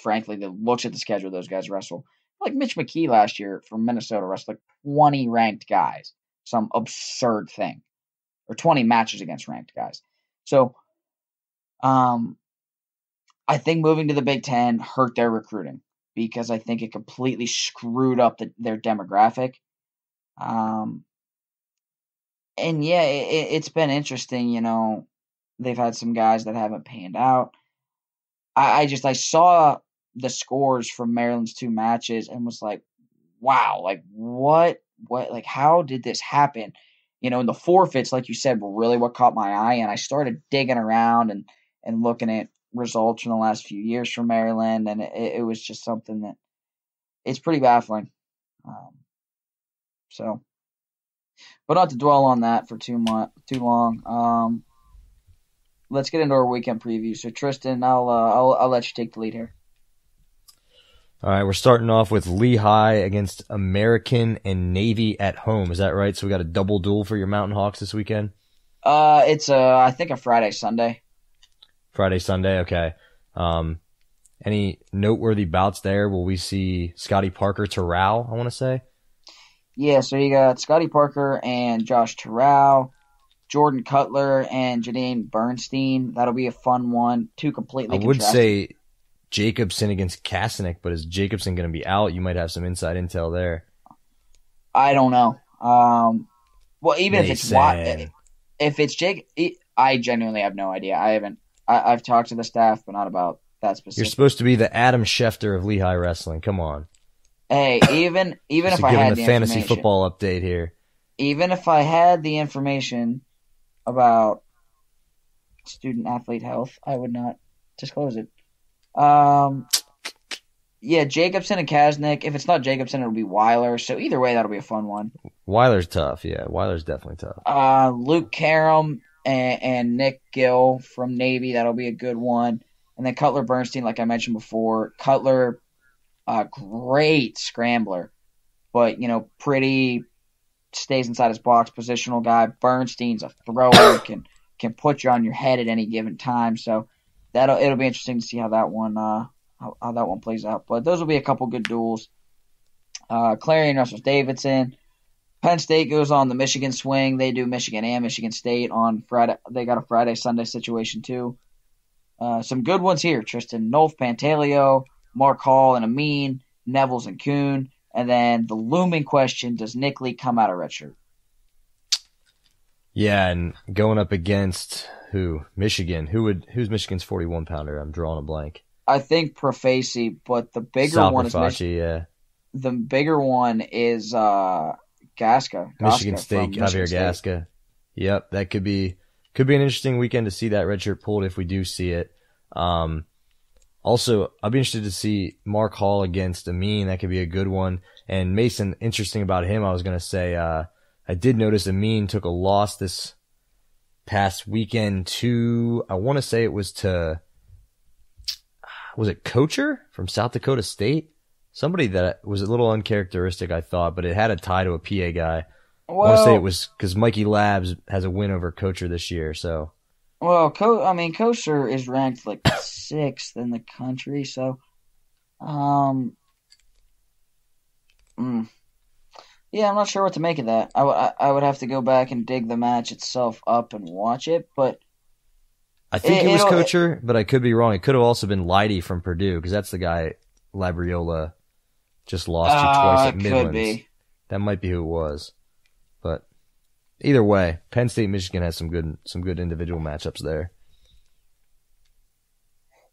frankly, that looks at the schedule those guys wrestle, like Mitch McKee last year from Minnesota wrestled like 20 ranked guys, some absurd thing, or 20 matches against ranked guys. So, I think moving to the Big Ten hurt their recruiting because I think it completely screwed up their demographic. And yeah, it's been interesting. They've had some guys that haven't panned out. I saw the scores from Maryland's 2 matches and was like, wow, like what, like how did this happen? And the forfeits, like you said, were really what caught my eye. And I started digging around and looking at results from the last few years from Maryland. And it was just something that it's pretty baffling. But not to dwell on that for too long. Let's get into our weekend preview. So Tristan, I'll let you take the lead here. All right, we're starting off with Lehigh against American and Navy at home. Is that right? So we got a double duel for your Mountain Hawks this weekend? It's I think a Friday, Sunday. Friday, Sunday, okay. Any noteworthy bouts there? Will we see Scotty Parker Terrell, I want to say? Yeah, so you got Scotty Parker and Josh Terrell, Jordan Cutler and Janine Bernstein. That'll be a fun one. 2 completely I would say Jacobson against Kasanek, but is Jacobson going to be out? You might have some inside intel there. I don't know. Well, even if it's Jake, I genuinely have no idea. I've talked to the staff, but not about that specific. You're supposed to be the Adam Schefter of Lehigh wrestling. Come on. Hey, even if I had the fantasy football update here. Even if I had the information about student athlete health, I would not disclose it. Yeah, Jacobson and Kasnick. If it's not Jacobson, it'll be Weiler. So either way, that'll be a fun one. Weiler's tough. Yeah, Weiler's definitely tough. Luke Karam and Nick Gill from Navy. That'll be a good one. And then Cutler Bernstein, like I mentioned before. Cutler, great scrambler, but pretty stays inside his box, positional guy. Bernstein's a thrower, can put you on your head at any given time. So it'll be interesting to see how that one plays out. But those will be a couple good duels. Clarion wrestles Davidson. Penn State goes on the Michigan swing. They do Michigan and Michigan State on Friday. They got a Friday-Sunday situation, too. Some good ones here. Tristan Nolf, Pantaleo, Mark Hall and Amin, Nevels and Kuhn. And then the looming question, does Nick Lee come out of redshirt? Yeah, and going up against who? Michigan. Who's Michigan's 41-pounder? I'm drawing a blank. I think Profaci, but the bigger one is yeah. The bigger one is Gasca. Michigan State, Javier Gasca. Yep, that could be an interesting weekend to see that redshirt pulled if we do see it. Also, I'd be interested to see Mark Hall against Amin. That could be a good one. And Mason, interesting about him, I was going to say, I did notice Amin took a loss this past weekend to, I want to say it was to, was it Kocher from South Dakota State? Somebody that was a little uncharacteristic, I thought, but it had a tie to a PA guy. Well, I want to say it was because Mikey Labs has a win over Kocher this year, so. Well, Kocher is ranked like 6th in the country, so. Yeah, I'm not sure what to make of that. I would have to go back and dig the match itself up and watch it, but. I think it was Kocher, but I could be wrong. It could have also been Leidy from Purdue, because that's the guy Labriola just lost to twice at Midlands. Could be. That might be who it was. But either way, Penn State, Michigan has some good individual matchups there.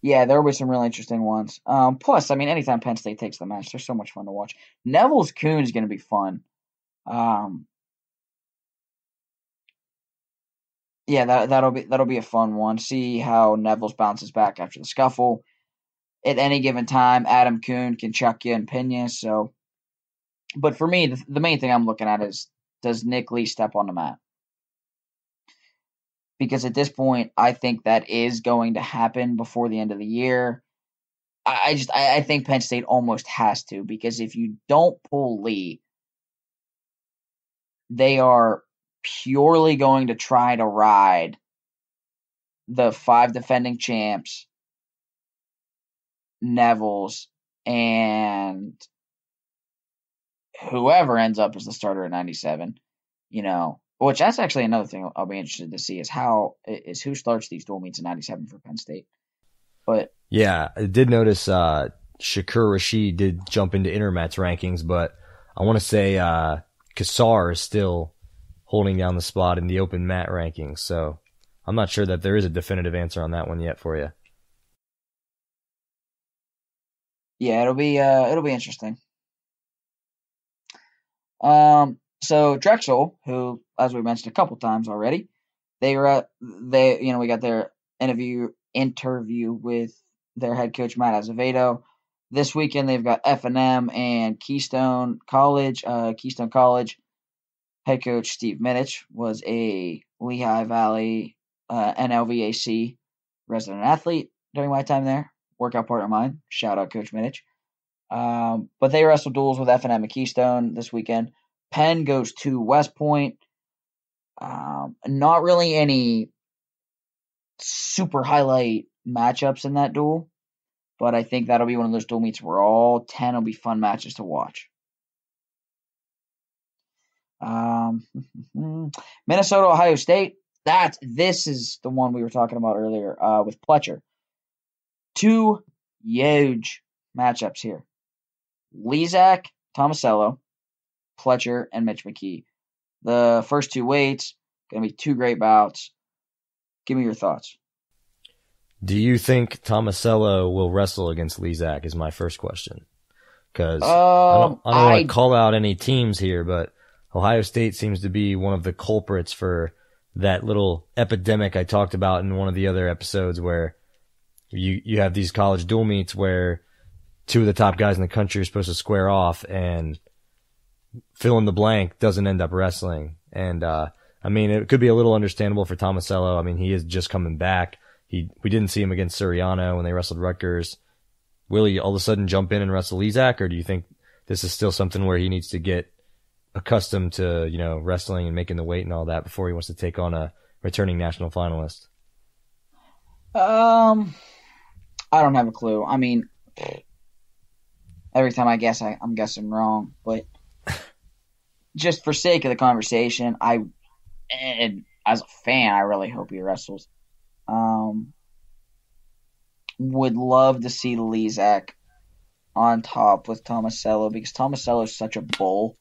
Yeah, there will be some really interesting ones. Plus, I mean, anytime Penn State takes the match, they're so much fun to watch. Neville's Kuhn is going to be fun. Yeah, that'll be a fun one. See how Neville's bounces back after the scuffle. At any given time, Adam Kuhn can chuck you and pin you. So, but for me, the main thing I'm looking at is, does Nick Lee step on the mat? Because at this point, I think that is going to happen before the end of the year. I think Penn State almost has to, because if you don't pull Lee, they are purely going to try to ride the 5 defending champs, Neville's, and whoever ends up as the starter at 97, which that's actually another thing I'll be interested to see is who starts these dual meets in 97 for Penn State. But yeah, I did notice Shakur Rashid did jump into Intermat's rankings, but I want to say Kassar is still holding down the spot in the open mat rankings, so I'm not sure that there is a definitive answer on that one yet for you. Yeah, it'll be interesting. So Drexel, who, as we mentioned a couple times already, we got their interview with their head coach Matt Azevedo. This weekend they've got F&M and Keystone College. Keystone College head coach Steve Minich was a Lehigh Valley NLVAC resident athlete during my time there. Workout partner of mine. Shout out Coach Minich. But they wrestle duels with F&M and Keystone this weekend. Penn goes to West Point. Not really any super highlight matchups in that duel, but I think that'll be one of those dual meets where all 10 will be fun matches to watch. Minnesota, Ohio State. This is the one we were talking about earlier with Pletcher. 2 huge matchups here. Lezak, Tomasello, Pletcher, and Mitch McKee. The first 2 weights, going to be 2 great bouts. Give me your thoughts. Do you think Tomasello will wrestle against Lezak is my first question. Because I don't want to call out any teams here, but Ohio State seems to be one of the culprits for that little epidemic I talked about in one of the other episodes where you have these college dual meets where 2 of the top guys in the country are supposed to square off and fill in the blank doesn't end up wrestling. And, it could be a little understandable for Tomasello. He is just coming back. We didn't see him against Suriano when they wrestled Rutgers. Will he all of a sudden jump in and wrestle Lezak, or do you think this is still something where he needs to get accustomed to, wrestling and making the weight and all that before he wants to take on a returning national finalist? I don't have a clue. Every time I guess, I'm guessing wrong. But just for sake of the conversation, and as a fan, I really hope he wrestles. Would love to see Lezak on top with Tomasello because Tomasello is such a bull.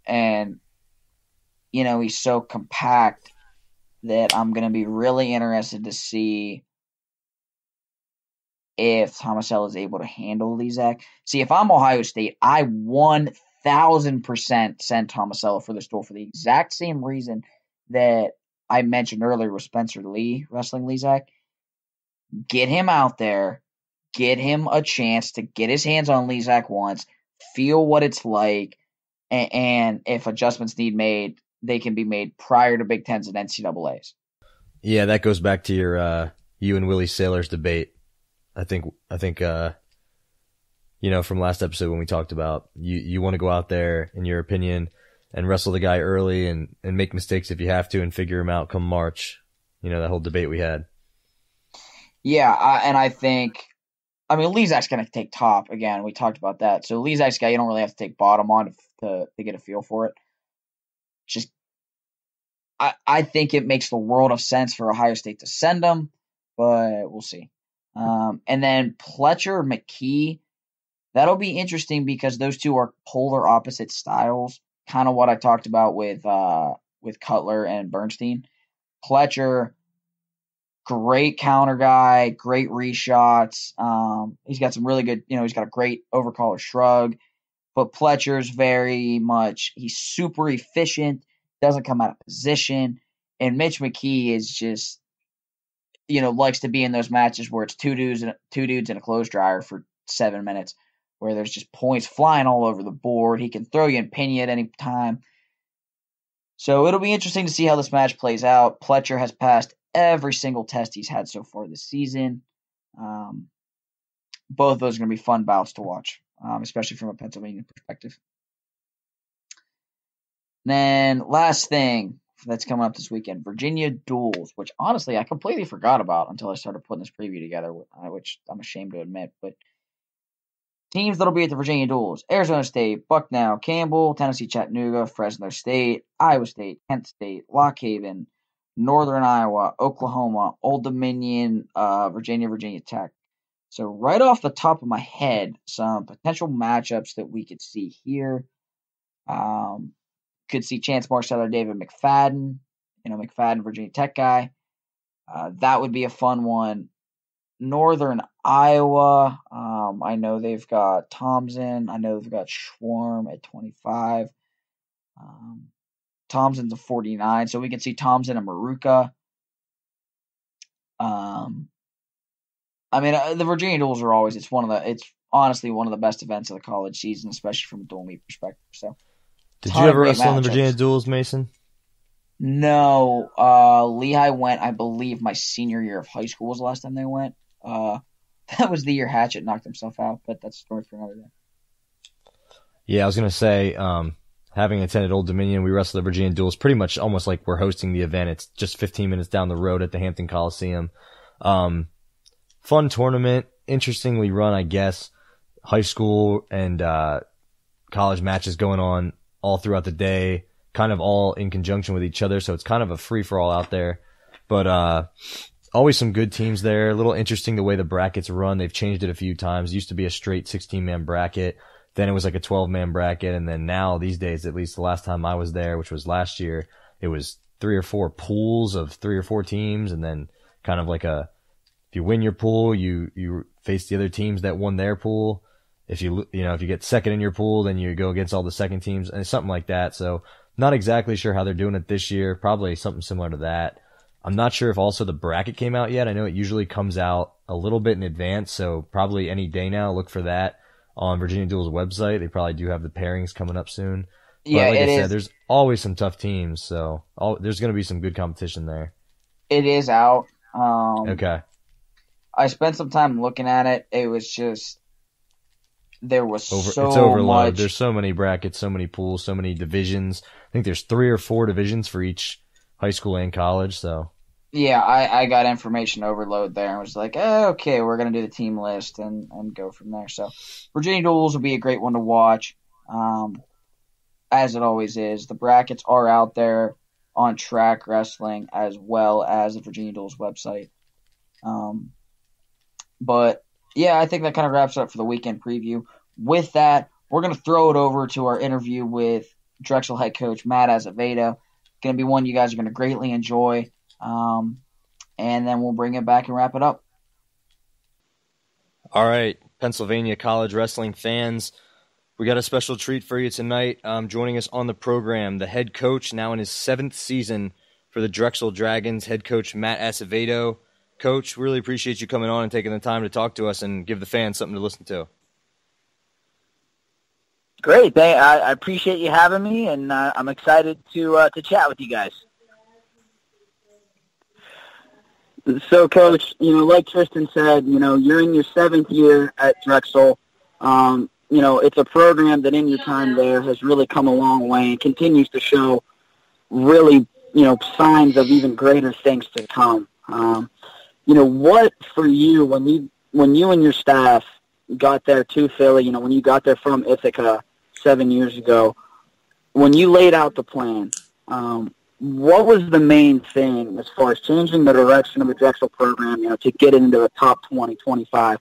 And, he's so compact that I'm going to be really interested to see if Tomasello is able to handle Lezak. See, if I'm Ohio State, I 1,000% send Tomasello for this duel for the exact same reason that I mentioned earlier with Spencer Lee wrestling Lezak. Get him out there. Get him a chance to get his hands on Lezak once, feel what it's like, and if adjustments need made, they can be made prior to Big Tens and NCAAs. Yeah, that goes back to your you and Willie Sailor's debate. I think from last episode when we talked about you want to go out there, in your opinion, and wrestle the guy early and make mistakes if you have to and figure him out come March. That whole debate we had. Yeah, and I think, Lezak's going to take top. Again, we talked about that. So Lezak's guy, you don't really have to take bottom on to get a feel for it. Just, I think it makes the world of sense for Ohio State to send him, but we'll see. And then Pletcher, McKee, that'll be interesting because those two are polar opposite styles. Kind of what I talked about with Cutler and Bernstein. Pletcher, great counter guy, great reshots. He's got some really good, he's got a great overcaller shrug. But Pletcher's very much, he's super efficient, doesn't come out of position. And Mitch McKee is just, likes to be in those matches where it's two dudes in a clothes dryer for 7 minutes, where there's just points flying all over the board. He can throw you and pin you at any time. So it'll be interesting to see how this match plays out. Pletcher has passed every single test he's had so far this season. Both of those are going to be fun bouts to watch, especially from a Pennsylvania perspective. Then last thing that's coming up this weekend, Virginia duels, which honestly I completely forgot about until I started putting this preview together, which I'm ashamed to admit. But teams that'll be at the Virginia duels: Arizona State, Bucknell, Campbell, Tennessee Chattanooga, Fresno State, Iowa State, Kent State, Lock Haven, Northern Iowa, Oklahoma, Old Dominion, Virginia Tech. So right off the top of my head, some potential matchups that we could see here. Could see Chance Marsteller, David McFadden, McFadden, Virginia Tech guy. That would be a fun one. Northern Iowa, I know they've got Thompson. I know they've got Schwarm at 25. Thompson's a 49, so we can see Thompson and Maruka. The Virginia duels are always, it's honestly one of the best events of the college season, especially from a dual meet perspective. So, did you ever wrestle in the Virginia duels, Mason? No. Lehigh went, I believe, my senior year of high school was the last time they went. That was the year Hatchet knocked himself out, but that's a story for another day. Yeah, I was going to say, having attended Old Dominion, we wrestled the Virginia duels pretty much almost like we're hosting the event. It's just 15 minutes down the road at the Hampton Coliseum. Fun tournament, interestingly run, I guess. High school and college matches going on all throughout the day, kind of all in conjunction with each other, so it's kind of a free-for-all out there. But always some good teams there. A little interesting the way the brackets run. They've changed it a few times. It used to be a straight 16-man bracket. Then it was like a 12-man bracket, and then now, these days, at least the last time I was there, which was last year, it was 3 or 4 pools of 3 or 4 teams, and then kind of like if you win your pool, you face the other teams that won their pool. If you get second in your pool, then you go against all the second teams and something like that. So not exactly sure how they're doing it this year. Probably something similar to that. I'm not sure if also the bracket came out yet. I know it usually comes out a little bit in advance. So probably any day now, look for that on Virginia Duel's website. They probably do have the pairings coming up soon. Yeah, but like I said, there's always some tough teams. So there's going to be some good competition there. It is out. Okay. I spent some time looking at it. It was just, there was it's overload. There's so many brackets, so many pools, so many divisions. I think there's 3 or 4 divisions for each high school and college. So Yeah, I got information overload there and was like, okay, we're going to do the team list and go from there. So Virginia Duels will be a great one to watch, as it always is. The brackets are out there on Track Wrestling as well as the Virginia Duels website. But, yeah, I think that kind of wraps up for the weekend preview. With that, we're going to throw it over to our interview with Drexel head coach Matt Azevedo. Going to be one you guys are going to greatly enjoy. And then we'll bring it back and wrap it up. All right, Pennsylvania college wrestling fans, we got a special treat for you tonight. Joining us on the program, the head coach, now in his 7th season for the Drexel Dragons, head coach Matt Azevedo. Coach, really appreciate you coming on and taking the time to talk to us and give the fans something to listen to. Great. I appreciate you having me, and I'm excited to chat with you guys. So, Coach, like Tristan said, you're in your 7th year at Drexel. It's a program that in your time there has really come a long way and continues to show really, signs of even greater things to come. What for you, when you and your staff got there to Philly, when you got there from Ithaca 7 years ago, when you laid out the plan, what was the main thing as far as changing the direction of the Drexel program, to get into the top 20, 25?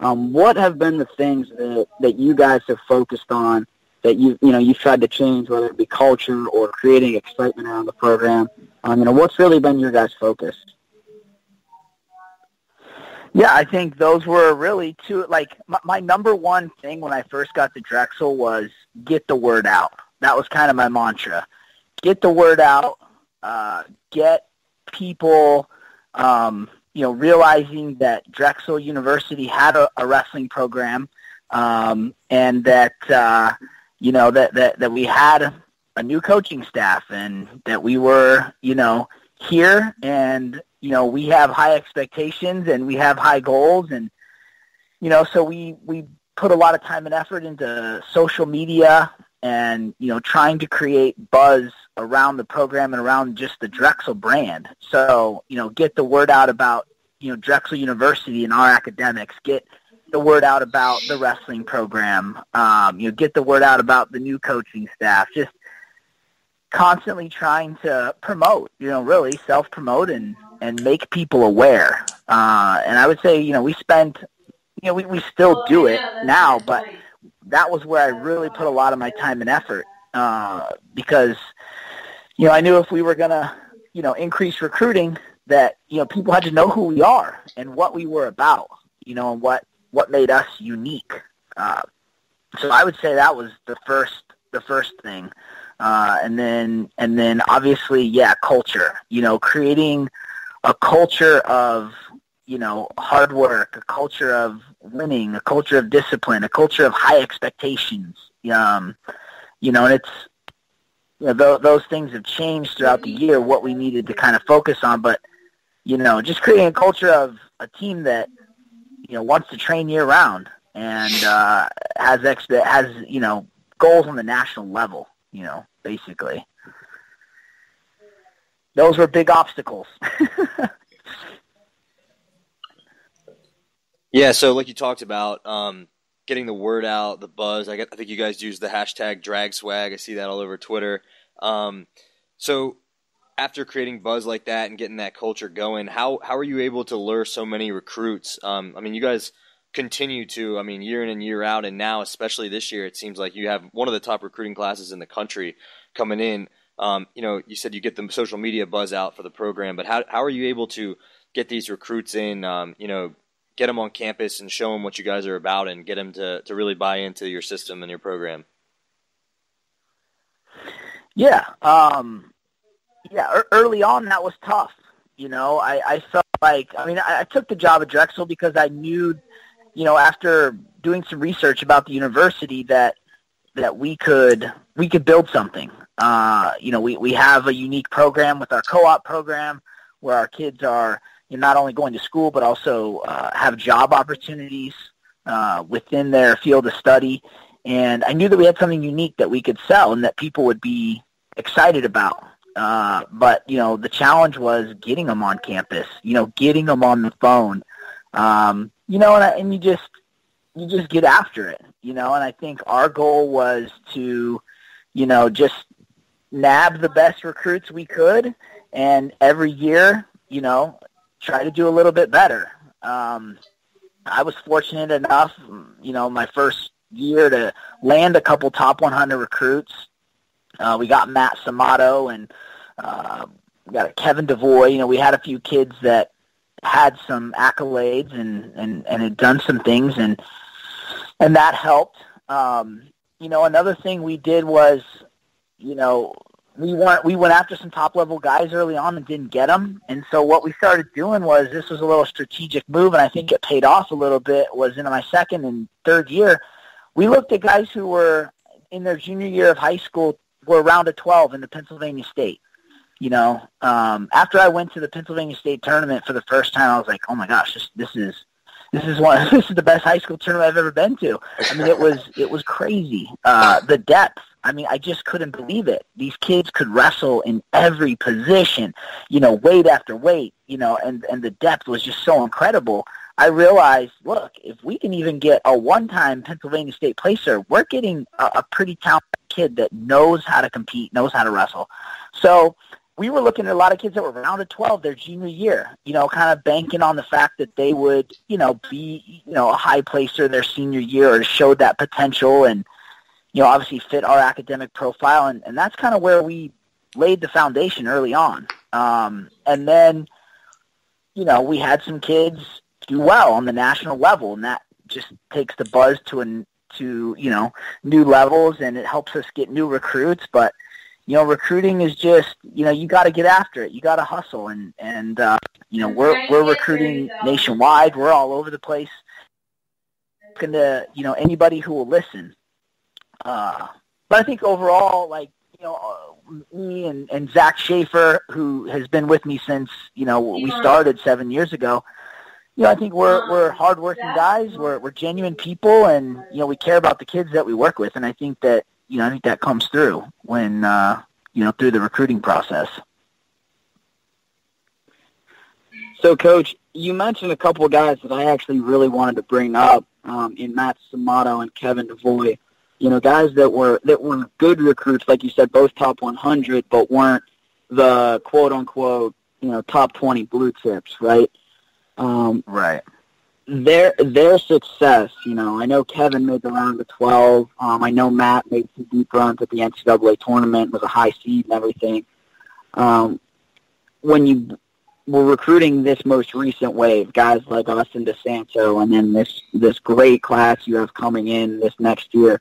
What have been the things that you guys have focused on that you've tried to change, whether it be culture or creating excitement around the program? What's really been your guys' focus? Yeah, I think those were really two. My number one thing when I first got to Drexel was get the word out. That was kind of my mantra. Get the word out, get people, realizing that Drexel University had a wrestling program, and that, that we had a new coaching staff and that we were, here and, we have high expectations and we have high goals. And, so we put a lot of time and effort into social media and, trying to create buzz around the program and around just the Drexel brand. So, get the word out about, Drexel University and our academics, get the word out about the wrestling program, get the word out about the new coaching staff, just constantly trying to promote, really self-promote and make people aware. And I would say, we spent, we still do it now, but that was where I really put a lot of my time and effort, because, I knew if we were going to, increase recruiting that, people had to know who we are and what we were about, and what made us unique. So I would say that was the first thing. And then obviously, culture, creating a culture of, hard work, a culture of winning, a culture of discipline, a culture of high expectations. And it's, those things have changed throughout the year, what we needed to kind of focus on. But, just creating a culture of a team that, wants to train year round and has goals on the national level, basically. Those were big obstacles. Yeah, so like you talked about, getting the word out, the buzz. I think you guys use the hashtag #DragSwag. I see that all over Twitter. So after creating buzz like that and getting that culture going, how are you able to lure so many recruits? You guys continue to, year in and year out, and now especially this year, it seems like you have one of the top recruiting classes in the country coming in. You said you get the social media buzz out for the program, but how are you able to get these recruits in, get them on campus and show them what you guys are about and get them to really buy into your system and your program? Yeah. Early on that was tough. I felt like, I took the job at Drexel because I knew, after doing some research about the university that we could build something. We have a unique program with our co-op program where our kids are not only going to school but also have job opportunities within their field of study. And I knew that we had something unique that we could sell and that people would be excited about. But, the challenge was getting them on campus, getting them on the phone, and you just get after it, and I think our goal was to, just nab the best recruits we could, and every year, try to do a little bit better. I was fortunate enough, my first year to land a couple top 100 recruits. We got Matt Samato and we got Kevin DeVoy. We had a few kids that had some accolades and had done some things, and that helped. Another thing we did was, we went after some top-level guys early on and didn't get them. And so what we started doing was, this was a little strategic move, and I think it paid off a little bit, was in my second and third year, we looked at guys who were in their junior year of high school, were round of 12 in the Pennsylvania State. After I went to the Pennsylvania State tournament for the first time, I was like, oh my gosh, this is the best high school tournament I've ever been to. I mean, it was crazy. The depth. I mean, I just couldn't believe it. These kids could wrestle in every position, weight after weight, and the depth was just so incredible. I realized, look, if we can even get a one-time Pennsylvania State placer, we're getting a pretty talented kid that knows how to compete, knows how to wrestle. So we were looking at a lot of kids that were round of 12 their junior year, kind of banking on the fact that they would, be, a high placer their senior year, or showed that potential and, obviously fit our academic profile. And that's kind of where we laid the foundation early on. And then, we had some kids do well on the national level, and that just takes the buzz to new levels, and it helps us get new recruits. But, recruiting is just, you got to get after it. You got to hustle. And we're recruiting nationwide. We're all over the place. Looking to, anybody who will listen. But I think overall, me and Zach Schaefer, who has been with me since, we started 7 years ago, I think we're hardworking guys. We're genuine people, and, we care about the kids that we work with. And I think that, that comes through when, through the recruiting process. So, Coach, you mentioned a couple of guys that I actually really wanted to bring up in Matt Samato and Kevin DeVoy. Guys that were good recruits, like you said, both top 100, but weren't the quote-unquote, top 20 blue chips, right? Right. Their success, I know Kevin made the round of 12. I know Matt made some deep runs at the NCAA tournament, was a high seed and everything. When you were recruiting this most recent wave, guys like Austin DeSanto, and then this great class you have coming in this next year,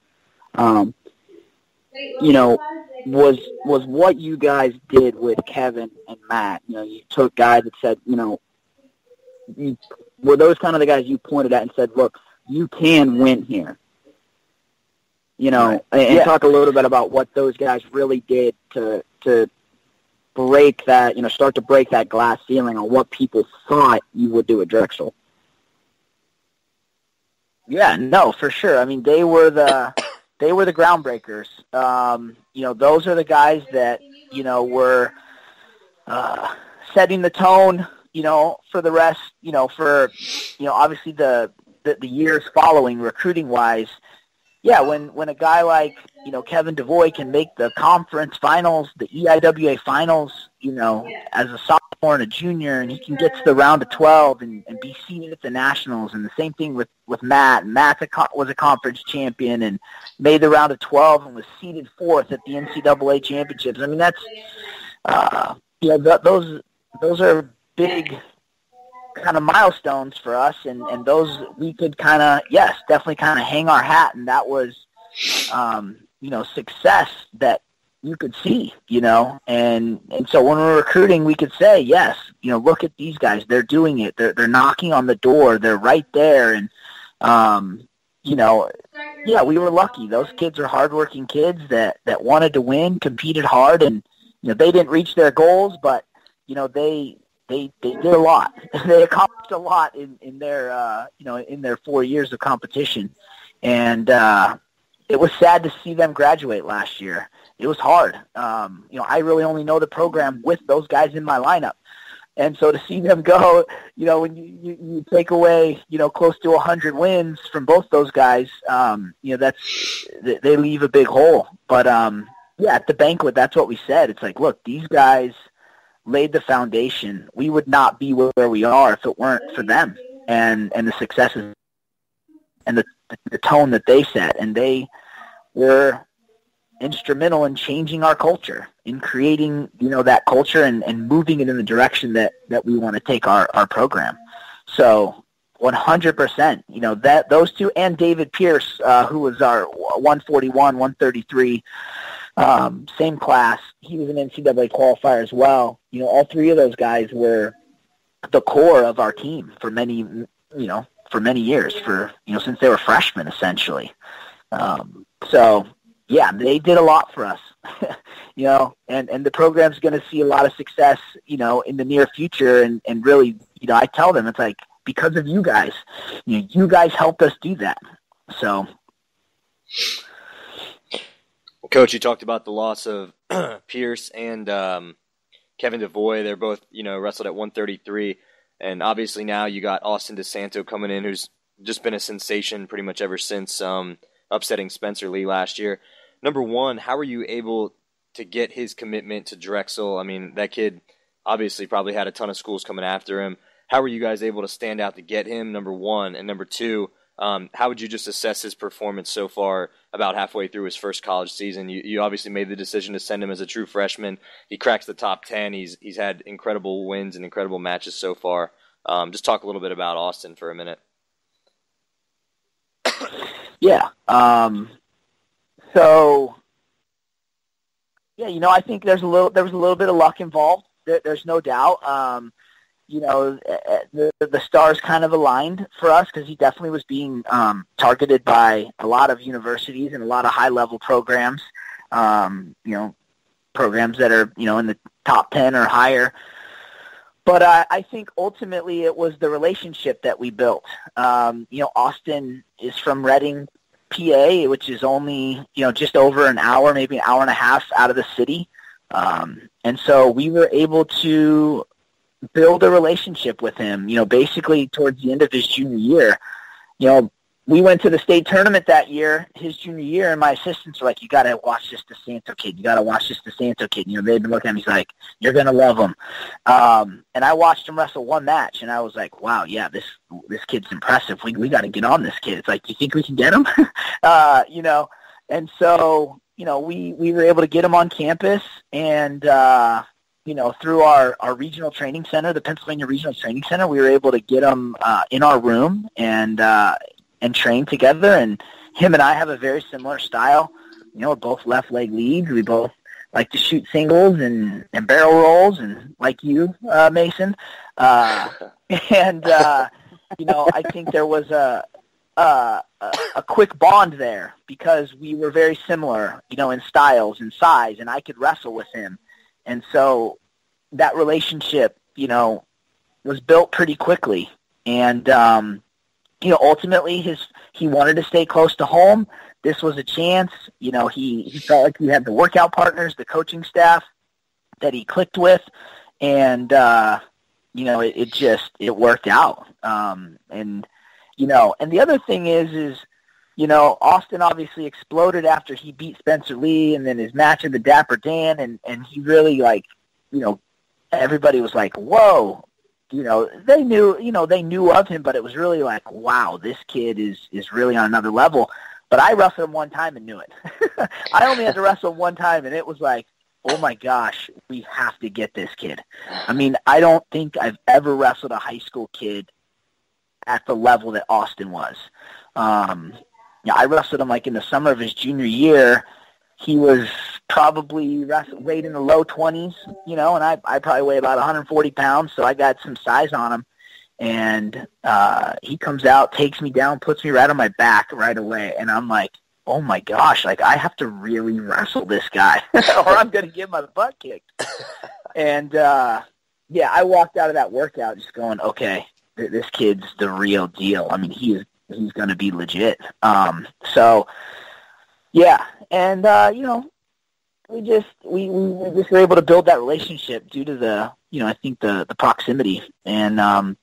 was what you guys did with Kevin and Matt. You took guys that said, were those kind of the guys you pointed at and said, look, you can win here? And talk a little bit about what those guys really did to break that, start to break that glass ceiling on what people thought you would do at Drexel. Yeah, no, for sure. I mean, they were the groundbreakers. Those are the guys that, were setting the tone, for the rest, for, obviously the years following recruiting-wise. Yeah, when a guy like, Kevin DeVoy can make the conference finals, the EIWA finals, as a sophomore and a junior, and he can get to the round of 12 and be seeded at the Nationals, and the same thing with Matt. Matt was a conference champion and made the round of 12 and was seeded fourth at the NCAA championships. I mean, that's, those are big kind of milestones for us, and those we could kind of, definitely kind of hang our hat, and that was, success that you could see, and so when we're recruiting, we could say, yes, look at these guys, they're doing it, they're knocking on the door, they're right there, and, we were lucky. Those kids are hardworking kids that wanted to win, competed hard, and, they didn't reach their goals, but, they did a lot. They accomplished a lot in their, in their 4 years of competition. And it was sad to see them graduate last year. It was hard. I really only know the program with those guys in my lineup. And so to see them go, when you take away, close to 100 wins from both those guys, they leave a big hole. But, at the banquet, that's what we said. It's like, look, these guys laid the foundation. We would not be where we are if it weren't for them and the successes and the tone that they set. And they were instrumental in changing our culture, in creating, that culture and moving it in the direction that we want to take our program. So 100%, that those two, and David Pierce, who was our 141, 133, same class. He was an NCAA qualifier as well. All three of those guys were the core of our team for many years, since they were freshmen, essentially. Yeah, they did a lot for us, and the program's going to see a lot of success, in the near future. And really, I tell them, it's like, because of you guys, you guys helped us do that. So. Well, Coach, you talked about the loss of Pierce and Kevin DeVoy. They're both, wrestled at 133. And obviously now you got Austin DeSanto coming in, who's just been a sensation pretty much ever since upsetting Spencer Lee last year. Number one, how were you able to get his commitment to Drexel? I mean, that kid obviously probably had a ton of schools coming after him. How were you guys able to stand out to get him, number one? And number two, how would you just assess his performance so far about halfway through his first college season? You obviously made the decision to send him as a true freshman. He cracks the top 10. He's had incredible wins and incredible matches so far. Just talk a little bit about Austin for a minute. Yeah. I think there was a little bit of luck involved. There's no doubt. The stars kind of aligned for us because he definitely was being targeted by a lot of universities and a lot of high-level programs, programs that are, in the top 10 or higher. But I think ultimately it was the relationship that we built. Austin is from Reading, PA, which is only, just over an hour, maybe an hour and a half out of the city. And so we were able to build a relationship with him, basically towards the end of his junior year. We went to the state tournament that year, his junior year, and my assistants were like, you got to watch this DeSanto kid. You got to watch this DeSanto kid. They've been looking at him. He's like, you're going to love him. And I watched him wrestle one match, and I was like, wow, yeah, this kid's impressive. We got to get on this kid. It's like, you think we can get him? And so, we were able to get him on campus, and, through our regional training center, the Pennsylvania Regional Training Center, we were able to get him in our room and train together. And him and I have a very similar style. We're both left leg leads. We both like to shoot singles and barrel rolls, and like you, Mason. I think there was a quick bond there because we were very similar, in styles and size, and I could wrestle with him. And so that relationship, was built pretty quickly. And, ultimately he wanted to stay close to home. This was a chance. He felt like he had the workout partners, the coaching staff that he clicked with. And, it worked out. And the other thing is, Austin obviously exploded after he beat Spencer Lee and then his match of the Dapper Dan, and he really, everybody was like, whoa, they knew of him, but it was really like, wow, this kid is really on another level. But I wrestled him one time and knew it. I only had to wrestle him one time, and it was like, oh my gosh, we have to get this kid. I mean, I don't think I've ever wrestled a high school kid at the level that Austin was. I wrestled him in the summer of his junior year. He was probably weighed in the low 20s, and I probably weigh about 140 pounds, so I got some size on him. And he comes out, takes me down, puts me right on my back right away, and I'm like, oh my gosh, I have to really wrestle this guy or I'm going to get my butt kicked. And, I walked out of that workout just going, okay, this kid's the real deal. I mean, he's going to be legit. And, we just were able to build that relationship due to the, I think the proximity and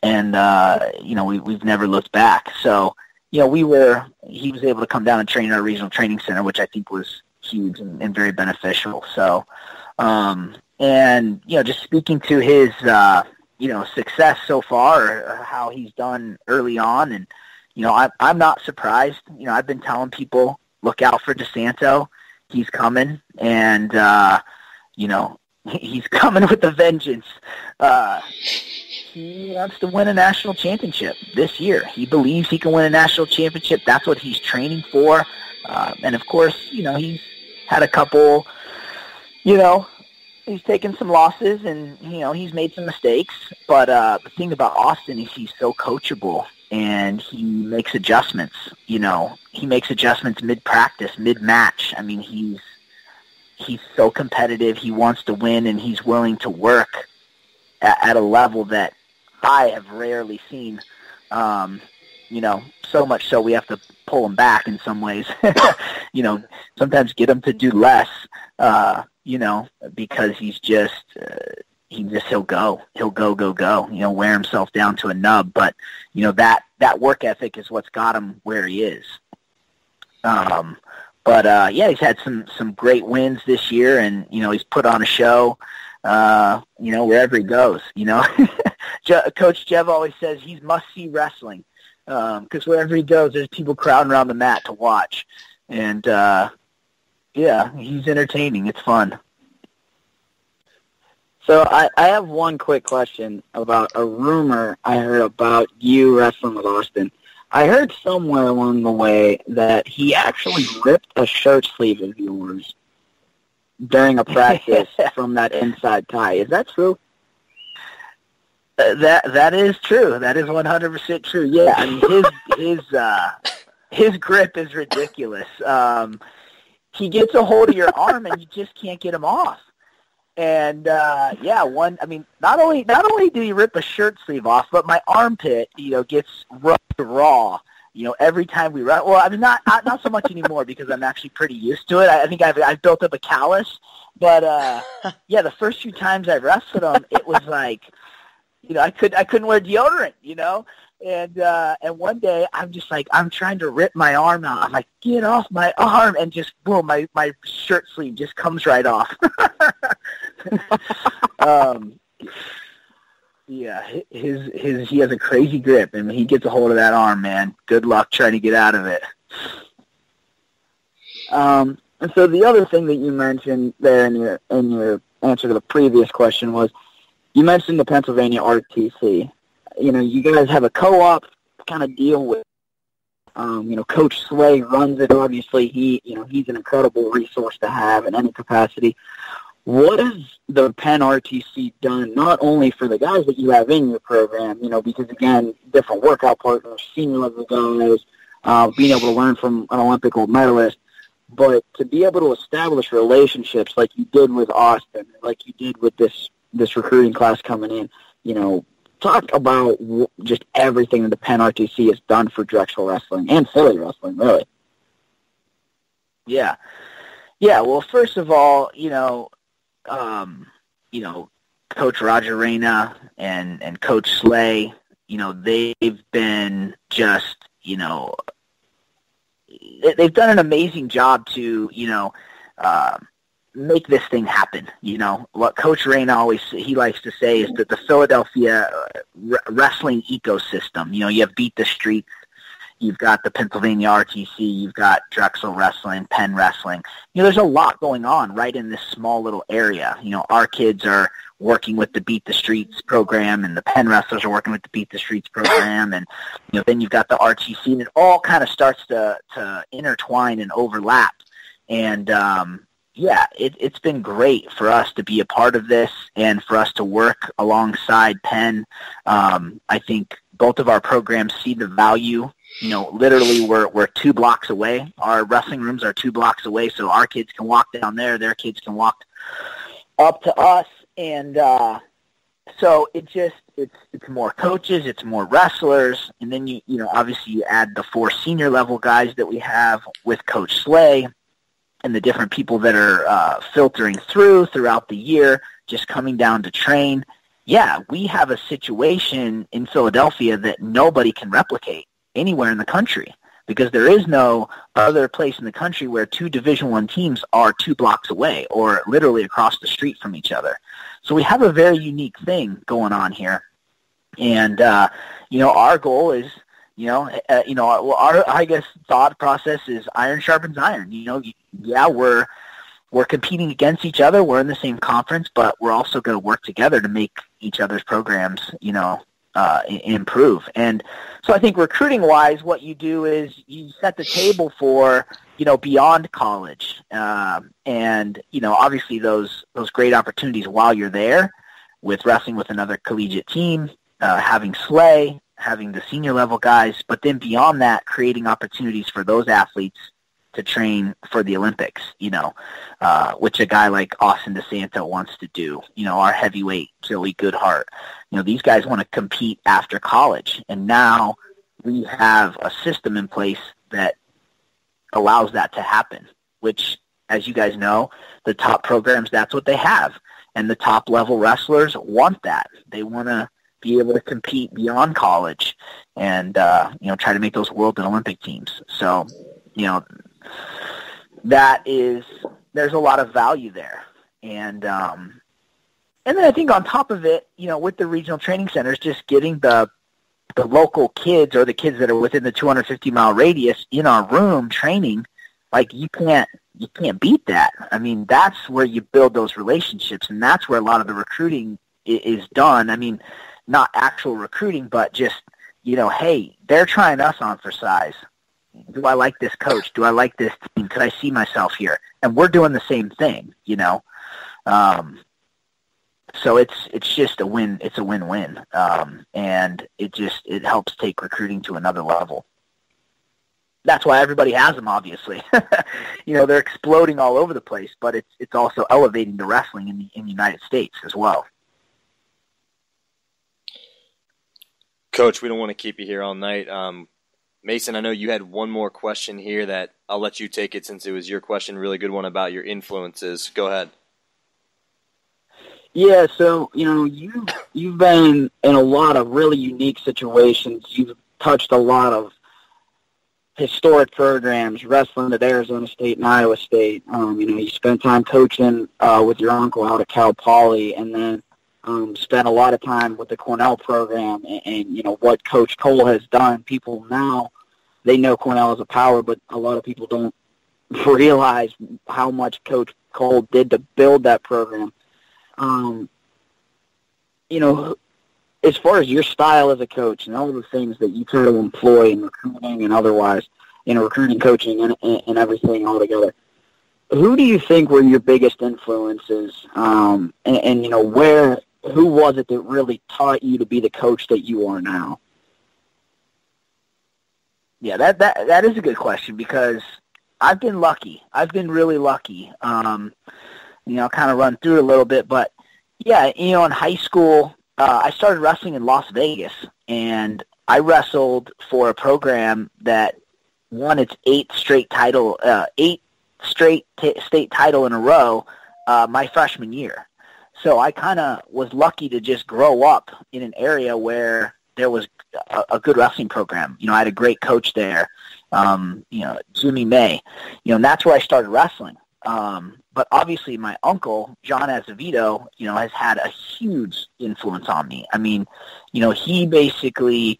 we've never looked back. So, he was able to come down and train at our regional training center, which I think was huge and very beneficial. So, just speaking to his, success so far, or how he's done early on. And, I'm not surprised. I've been telling people, look out for DeSanto. He's coming, and, he's coming with a vengeance. He wants to win a national championship this year. He believes he can win a national championship. That's what he's training for. And, of course, he's had a couple, he's taken some losses and, he's made some mistakes. But the thing about Austin is he's so coachable, and he makes adjustments. He makes adjustments mid-practice, mid-match. I mean, he's so competitive. He wants to win, and he's willing to work at a level that I have rarely seen. So much so we have to pull him back in some ways. Sometimes get him to do less, because he'll go, wear himself down to a nub. But, that work ethic is what's got him where he is. He's had some great wins this year, and, he's put on a show, wherever he goes, Coach Jev always says he's must-see wrestling, because wherever he goes, there's people crowding around the mat to watch. And, he's entertaining. It's fun. So I have one quick question about a rumor I heard about you wrestling with Austin. I heard somewhere along the way that he actually ripped a shirt sleeve of yours during a practice from that inside tie. Is that true? That is true. That is 100% true. Yeah, I mean his grip is ridiculous. He gets a hold of your arm and you just can't get him off. And not only did he rip a shirt sleeve off, but my armpit, gets rubbed raw. Every time we run. Well, I mean, not so much anymore because I'm actually pretty used to it. I think I've built up a callus. But the first few times I wrestled him, it was like, I couldn't wear deodorant, And one day I'm just like, I'm trying to rip my arm out. I'm like, get off my arm, and just boom, my shirt sleeve just comes right off. He has a crazy grip, and when he gets a hold of that arm, man, good luck trying to get out of it. And so the other thing that you mentioned there in your answer to the previous question was, you mentioned the Pennsylvania RTC. You guys have a co-op kind of deal with, Coach Slay runs it. Obviously, he's an incredible resource to have in any capacity. What has the Penn RTC done, not only for the guys that you have in your program, because, again, different workout partners, senior level guys, being able to learn from an Olympic gold medalist, but to be able to establish relationships like you did with Austin, like you did with this recruiting class coming in, talk about just everything that the Penn RTC has done for Drexel wrestling and Philly wrestling, really. Yeah. Well, first of all, Coach Roger Renda and Coach Slay, they've been just, they've done an amazing job to, make this thing happen. What Coach Renda he likes to say is that the Philadelphia wrestling ecosystem, you have Beat the Streets, you've got the Pennsylvania RTC, you've got Drexel Wrestling, Penn Wrestling. There's a lot going on right in this small little area. Our kids are working with the Beat the Streets program, and the Penn wrestlers are working with the Beat the Streets program, and then you've got the RTC, and it all kind of starts to intertwine and overlap. And it's been great for us to be a part of this and for us to work alongside Penn. I think both of our programs see the value. Literally we're 2 blocks away. Our wrestling rooms are 2 blocks away, so our kids can walk down there, their kids can walk up to us, and so it's more coaches, it's more wrestlers, and then you obviously you add the 4 senior level guys that we have with Coach Slay, and the different people that are filtering throughout the year, just coming down to train. Yeah, we have a situation in Philadelphia that nobody can replicate anywhere in the country, because there is no other place in the country where two Division I teams are 2 blocks away or literally across the street from each other. So we have a very unique thing going on here. And, our goal is, our, I guess, thought process is iron sharpens iron. We're competing against each other. We're in the same conference, but we're also going to work together to make each other's programs, improve. And so I think recruiting-wise, what you do is you set the table for, beyond college. And, obviously those great opportunities while you're there with wrestling with another collegiate team, having Slay, having the senior level guys, but then beyond that, creating opportunities for those athletes to train for the Olympics, which a guy like Austin DeSanto wants to do, our heavyweight Joey Goodhart. These guys want to compete after college, and now we have a system in place that allows that to happen, which, as you guys know, the top programs, that's what they have, and the top level wrestlers want that. They want to be able to compete beyond college and, try to make those world and Olympic teams. So, there's a lot of value there. And then I think on top of it, with the regional training centers, just getting the local kids or the kids that are within the 250-mile radius in our room training, like you can't beat that. I mean, that's where you build those relationships, and that's where a lot of the recruiting is done. I mean, not actual recruiting, but just, hey, they're trying us on for size. Do I like this coach? Do I like this team? Could I see myself here? And we're doing the same thing, So it's just a win. It's a win-win, and it helps take recruiting to another level. That's why everybody has them, obviously. They're exploding all over the place, but it's also elevating the wrestling in the United States as well. Coach, we don't want to keep you here all night. Mason, I know you had one more question here that I'll let you take it since it was your question. Really good one about your influences. Go ahead. Yeah, so, you've been in a lot of really unique situations. You've touched a lot of historic programs, wrestling at Arizona State and Iowa State. You spent time coaching with your uncle out at Cal Poly, and then spent a lot of time with the Cornell program and what Coach Cole has done. People now, they know Cornell is a power, but a lot of people don't realize how much Coach Cole did to build that program. As far as your style as a coach and all the things that you try to employ in recruiting and otherwise, recruiting, coaching, and everything all together, who do you think were your biggest influences? Who was it that really taught you to be the coach that you are now? Yeah, that is a good question, because I've been lucky. I've been really lucky. Kind of run through it a little bit, but yeah, in high school, I started wrestling in Las Vegas, and I wrestled for a program that won its eighth straight state title in a row my freshman year. So I kind of was lucky to just grow up in an area where there was a good wrestling program. I had a great coach there, Jimmy May, and that's where I started wrestling. But obviously my uncle, John Azevedo, has had a huge influence on me. I mean, he basically,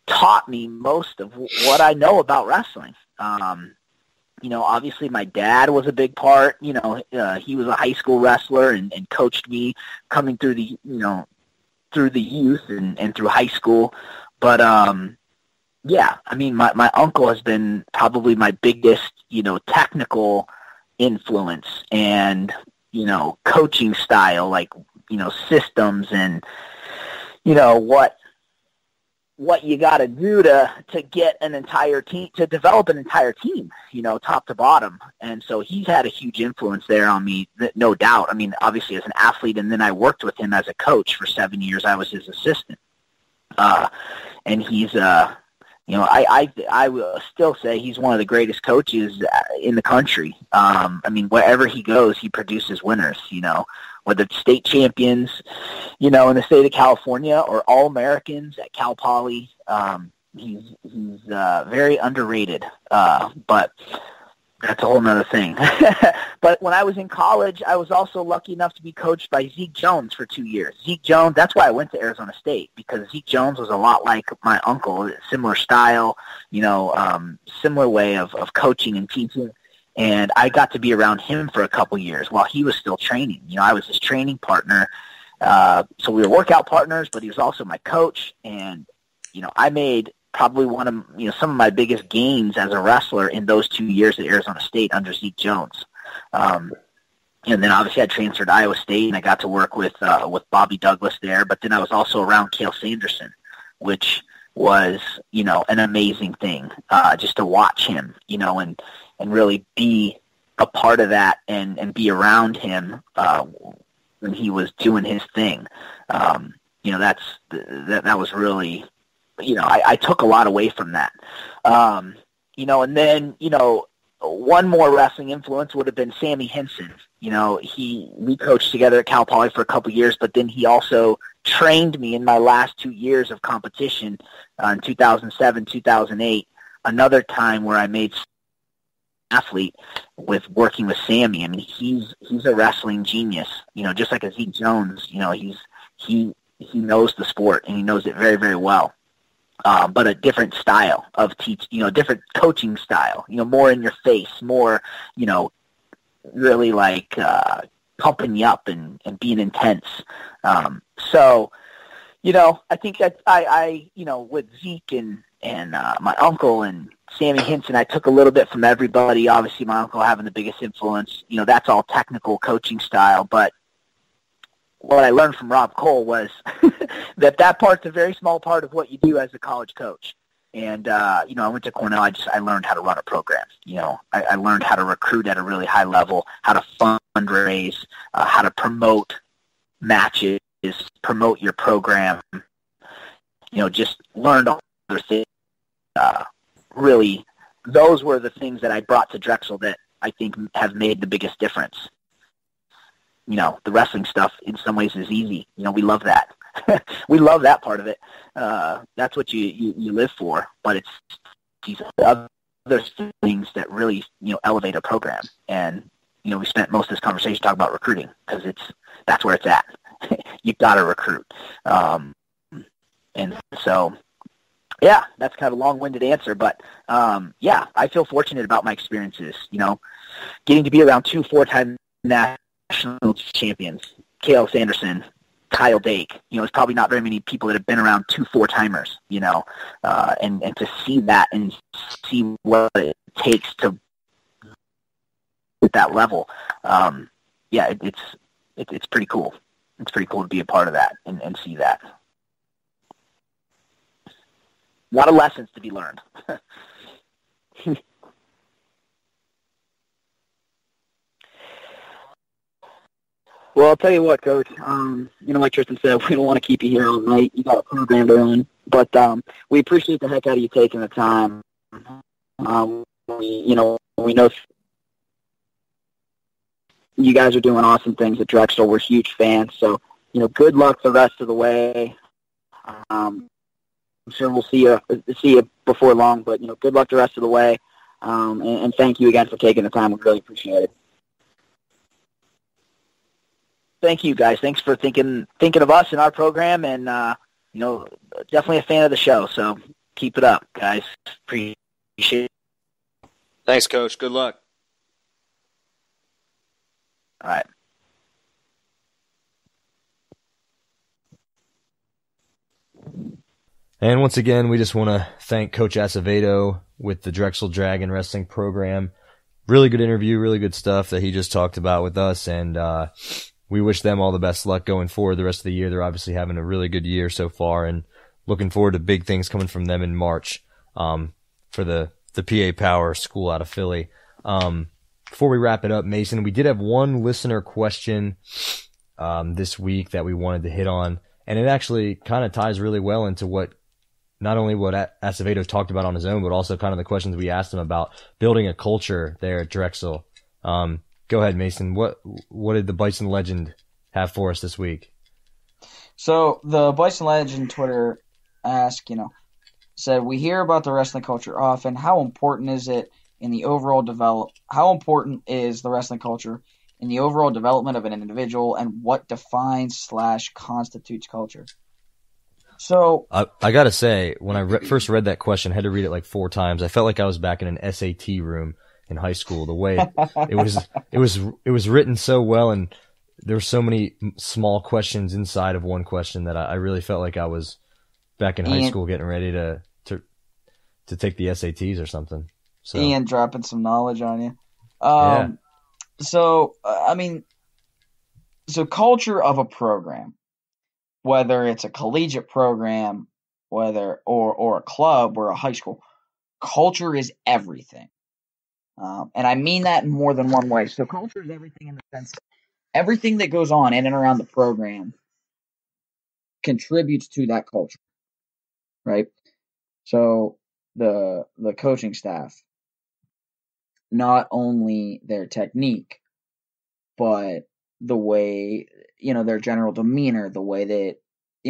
taught me most of what I know about wrestling. Obviously my dad was a big part. He was a high school wrestler and coached me coming through the, through the youth and through high school. But, yeah, I mean, my uncle has been probably my biggest, technical influence and, coaching style, like, systems and, what you got to do to get an entire team, to develop an entire team, top to bottom. And so he's had a huge influence there on me, no doubt. I mean, obviously as an athlete, and then I worked with him as a coach for 7 years. I was his assistant. And he's I will still say he's one of the greatest coaches in the country. I mean, wherever he goes, he produces winners, whether it's state champions, in the state of California, or All-Americans at Cal Poly. He's very underrated, but that's a whole nother thing. But when I was in college, I was also lucky enough to be coached by Zeke Jones for 2 years. Zeke Jones, that's why I went to Arizona State, because Zeke Jones was a lot like my uncle, similar style, similar way of coaching and teaching. And I got to be around him for a couple years while he was still training. I was his training partner. So we were workout partners, but he was also my coach. And, I made probably one of, some of my biggest gains as a wrestler in those 2 years at Arizona State under Zeke Jones. And then obviously I transferred to Iowa State, and I got to work with Bobby Douglas there. But then I was also around Cale Sanderson, which was, an amazing thing, just to watch him, and really be a part of that and be around him, when he was doing his thing. That was really, I took a lot away from that. And then, one more wrestling influence would have been Sammy Henson. We coached together at Cal Poly for a couple years, but then he also trained me in my last 2 years of competition in 2007, 2008, another time where I made athlete with working with Sammy. I mean, he's a wrestling genius, just like Zeke Jones, he knows the sport, and he knows it very, very well. But a different style of different coaching style, more in your face, more, really like pumping you up and being intense. So, I think that I with Zeke and my uncle and Sammy Henson, I took a little bit from everybody. Obviously, my uncle having the biggest influence. That's all technical coaching style, but what I learned from Rob Cole was that part's a very small part of what you do as a college coach. And, I went to Cornell. I learned how to run a program. I learned how to recruit at a really high level, how to fundraise, how to promote matches, promote your program, just learned all other things. Really, those were the things that I brought to Drexel that I think have made the biggest difference. The wrestling stuff in some ways is easy. We love that. We love that part of it. That's what you live for. But it's these other things that really, elevate a program. And, we spent most of this conversation talking about recruiting because that's where it's at. You got to recruit. And so, yeah, that's kind of a long-winded answer. But, yeah, I feel fortunate about my experiences, getting to be around 2 4-time national champions, Cale Sanderson, Kyle Dake. There's probably not very many people that have been around 2 4-timers, and to see that and see what it takes to at that level. Yeah, it's pretty cool. It's pretty cool to be a part of that and see that. A lot of lessons to be learned. Well, I'll tell you what, Coach. Like Tristan said, we don't want to keep you here all night. You got a program to run. But we appreciate the heck out of you taking the time. We know you guys are doing awesome things at Drexel. We're huge fans. So, good luck the rest of the way. I'm sure we'll see you before long. But, good luck the rest of the way. And thank you again for taking the time. We really appreciate it. Thank you, guys. Thanks for thinking of us in our program, and definitely a fan of the show. So keep it up, guys. Appreciate it. Thanks, Coach. Good luck. All right. And once again, we just want to thank Coach Azevedo with the Drexel Dragon Wrestling Program. Really good interview, really good stuff that he just talked about with us, and we wish them all the best luck going forward the rest of the year. They're obviously having a really good year so far, and looking forward to big things coming from them in March for the PA Power School out of Philly. Before we wrap it up, Mason, we did have one listener question this week that we wanted to hit on, and it actually kind of ties really well into what not only what Azevedo talked about on his own, but also kind of the questions we asked him about building a culture there at Drexel. Go ahead, Mason. What did the Bison Legend have for us this week? So the Bison Legend Twitter asked, said, we hear about the wrestling culture often. How important is it in the overall how important is the wrestling culture in the overall development of an individual, and what defines / constitutes culture? So I gotta say, when I first read that question, I had to read it like 4 times. I felt like I was back in an SAT room in high school. The way it was written so well, and there were so many small questions inside of one question that I really felt like I was back in high school getting ready to take the SATs or something. So Ian dropping some knowledge on you. Yeah. So culture of a program, whether it's a collegiate program, or a club or a high school, culture is everything. And I mean that in more than one way. So culture is everything in the sense that everything that goes on in and around the program contributes to that culture, right? So the coaching staff, not only their technique, but the way, their general demeanor, the way that,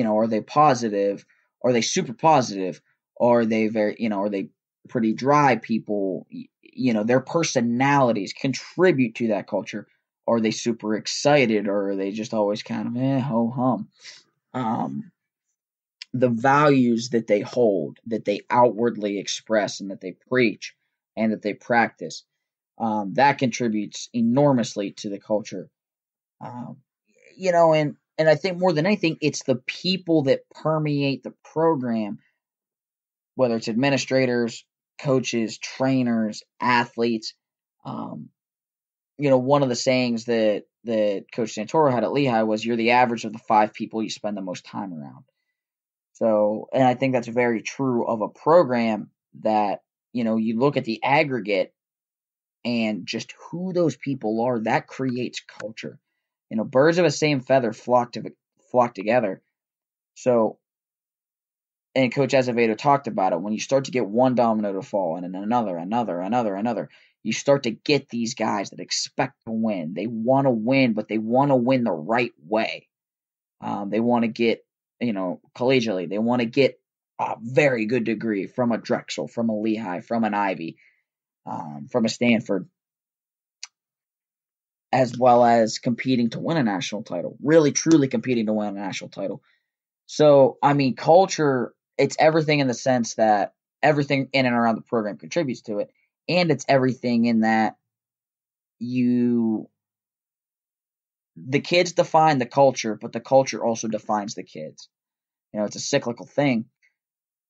are they positive? Are they super positive? Are they are they pretty dry people? Their personalities contribute to that culture. Are they super excited, or are they just always kind of ho hum? The values that they hold, that they outwardly express, and that they preach, and that they practice, that contributes enormously to the culture. And I think more than anything, it's the people that permeate the program, whether it's administrators, coaches, trainers, athletes. One of the sayings that Coach Santoro had at Lehigh was, you're the average of the 5 people you spend the most time around. So, and I think that's very true of a program that, you look at the aggregate and just who those people are, that creates culture. Birds of the same feather flock together. So, and Coach Azevedo talked about it. When you start to get one domino to fall, and then another, you start to get these guys that expect to win. They want to win, but they want to win the right way. They want to get, collegially, they want to get a very good degree from a Drexel, from a Lehigh, from an Ivy, from a Stanford, as well as competing to win a national title, really truly competing to win a national title. So, culture, it's everything in the sense that everything in and around the program contributes to it. And it's everything in that the kids define the culture, but the culture also defines the kids. It's a cyclical thing.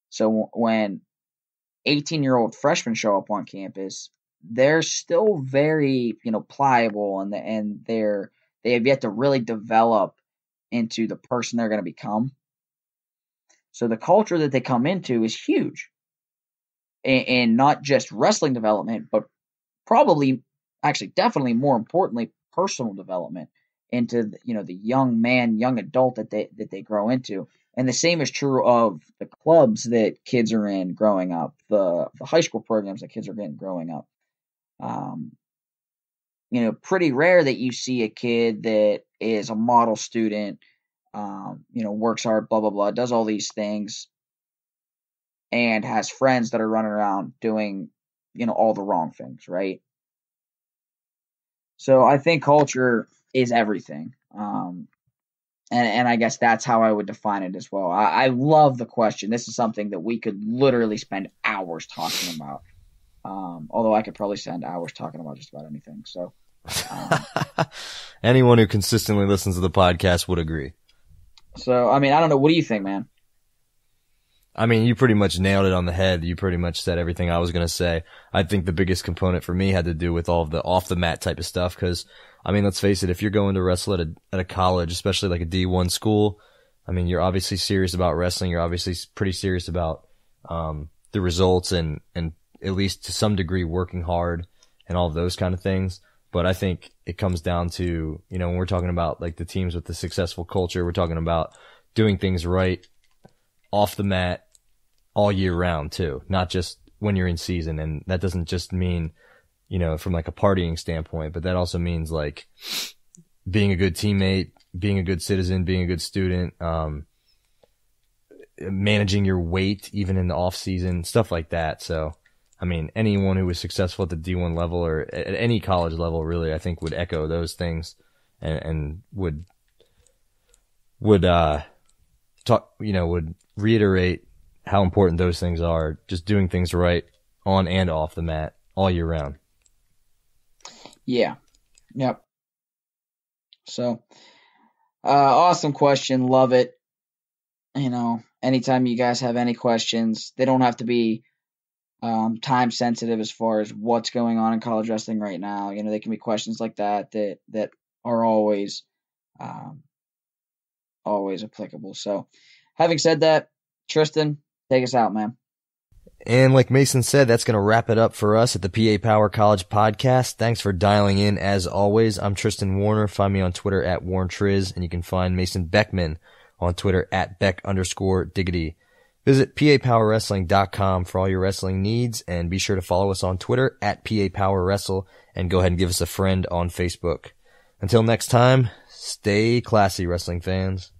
So when 18-year-old freshmen show up on campus, they're still very, pliable, and they have yet to really develop into the person they're going to become. So the culture that they come into is huge, and not just wrestling development, but definitely more importantly, personal development into the young adult that they grow into. And the same is true of the clubs that kids are in growing up, the high school programs that kids are in growing up. Pretty rare that you see a kid that is a model student, works hard, blah, blah, blah, does all these things, and has friends that are running around doing, all the wrong things, right? So I think culture is everything. And I guess that's how I would define it as well. I love the question. This is something that we could literally spend hours talking about. Although I could probably spend hours talking about just about anything. So, anyone who consistently listens to the podcast would agree. So, I don't know. What do you think, man? You pretty much nailed it on the head. You pretty much said everything I was going to say. I think the biggest component for me had to do with all of the off the mat type of stuff. Cause let's face it, if you're going to wrestle at a college, especially like a D1 school, you're obviously serious about wrestling. You're obviously pretty serious about, the results and at least to some degree working hard and all of those kind of things. But I think it comes down to, when we're talking about like the teams with the successful culture, we're talking about doing things right off the mat, all year round too, not just when you're in season. And that doesn't just mean, you know, from like a partying standpoint, but that also means like being a good teammate, being a good citizen, being a good student, managing your weight even in the off season, stuff like that. So, I mean, anyone who was successful at the D1 level or at any college level really, I think would echo those things and would talk, you know, would reiterate how important those things are, just doing things right on and off the mat all year round. Yeah. Yep. So, awesome question. Love it. You know, anytime you guys have any questions, they don't have to be time sensitive as far as what's going on in college wrestling right now. You know, they can be questions like that are always applicable. So, having said that, Tristan, take us out, man. And like Mason said, that's going to wrap it up for us at the PA Power College Podcast. Thanks for dialing in. As always, I'm Tristan Warner. Find me on Twitter at WarnTriz, and you can find Mason Beckman on Twitter at Beck_Diggity. Visit PAPowerWrestling.com for all your wrestling needs, and be sure to follow us on Twitter at PAPowerWrestle, and go ahead and give us a friend on Facebook. Until next time, stay classy, wrestling fans.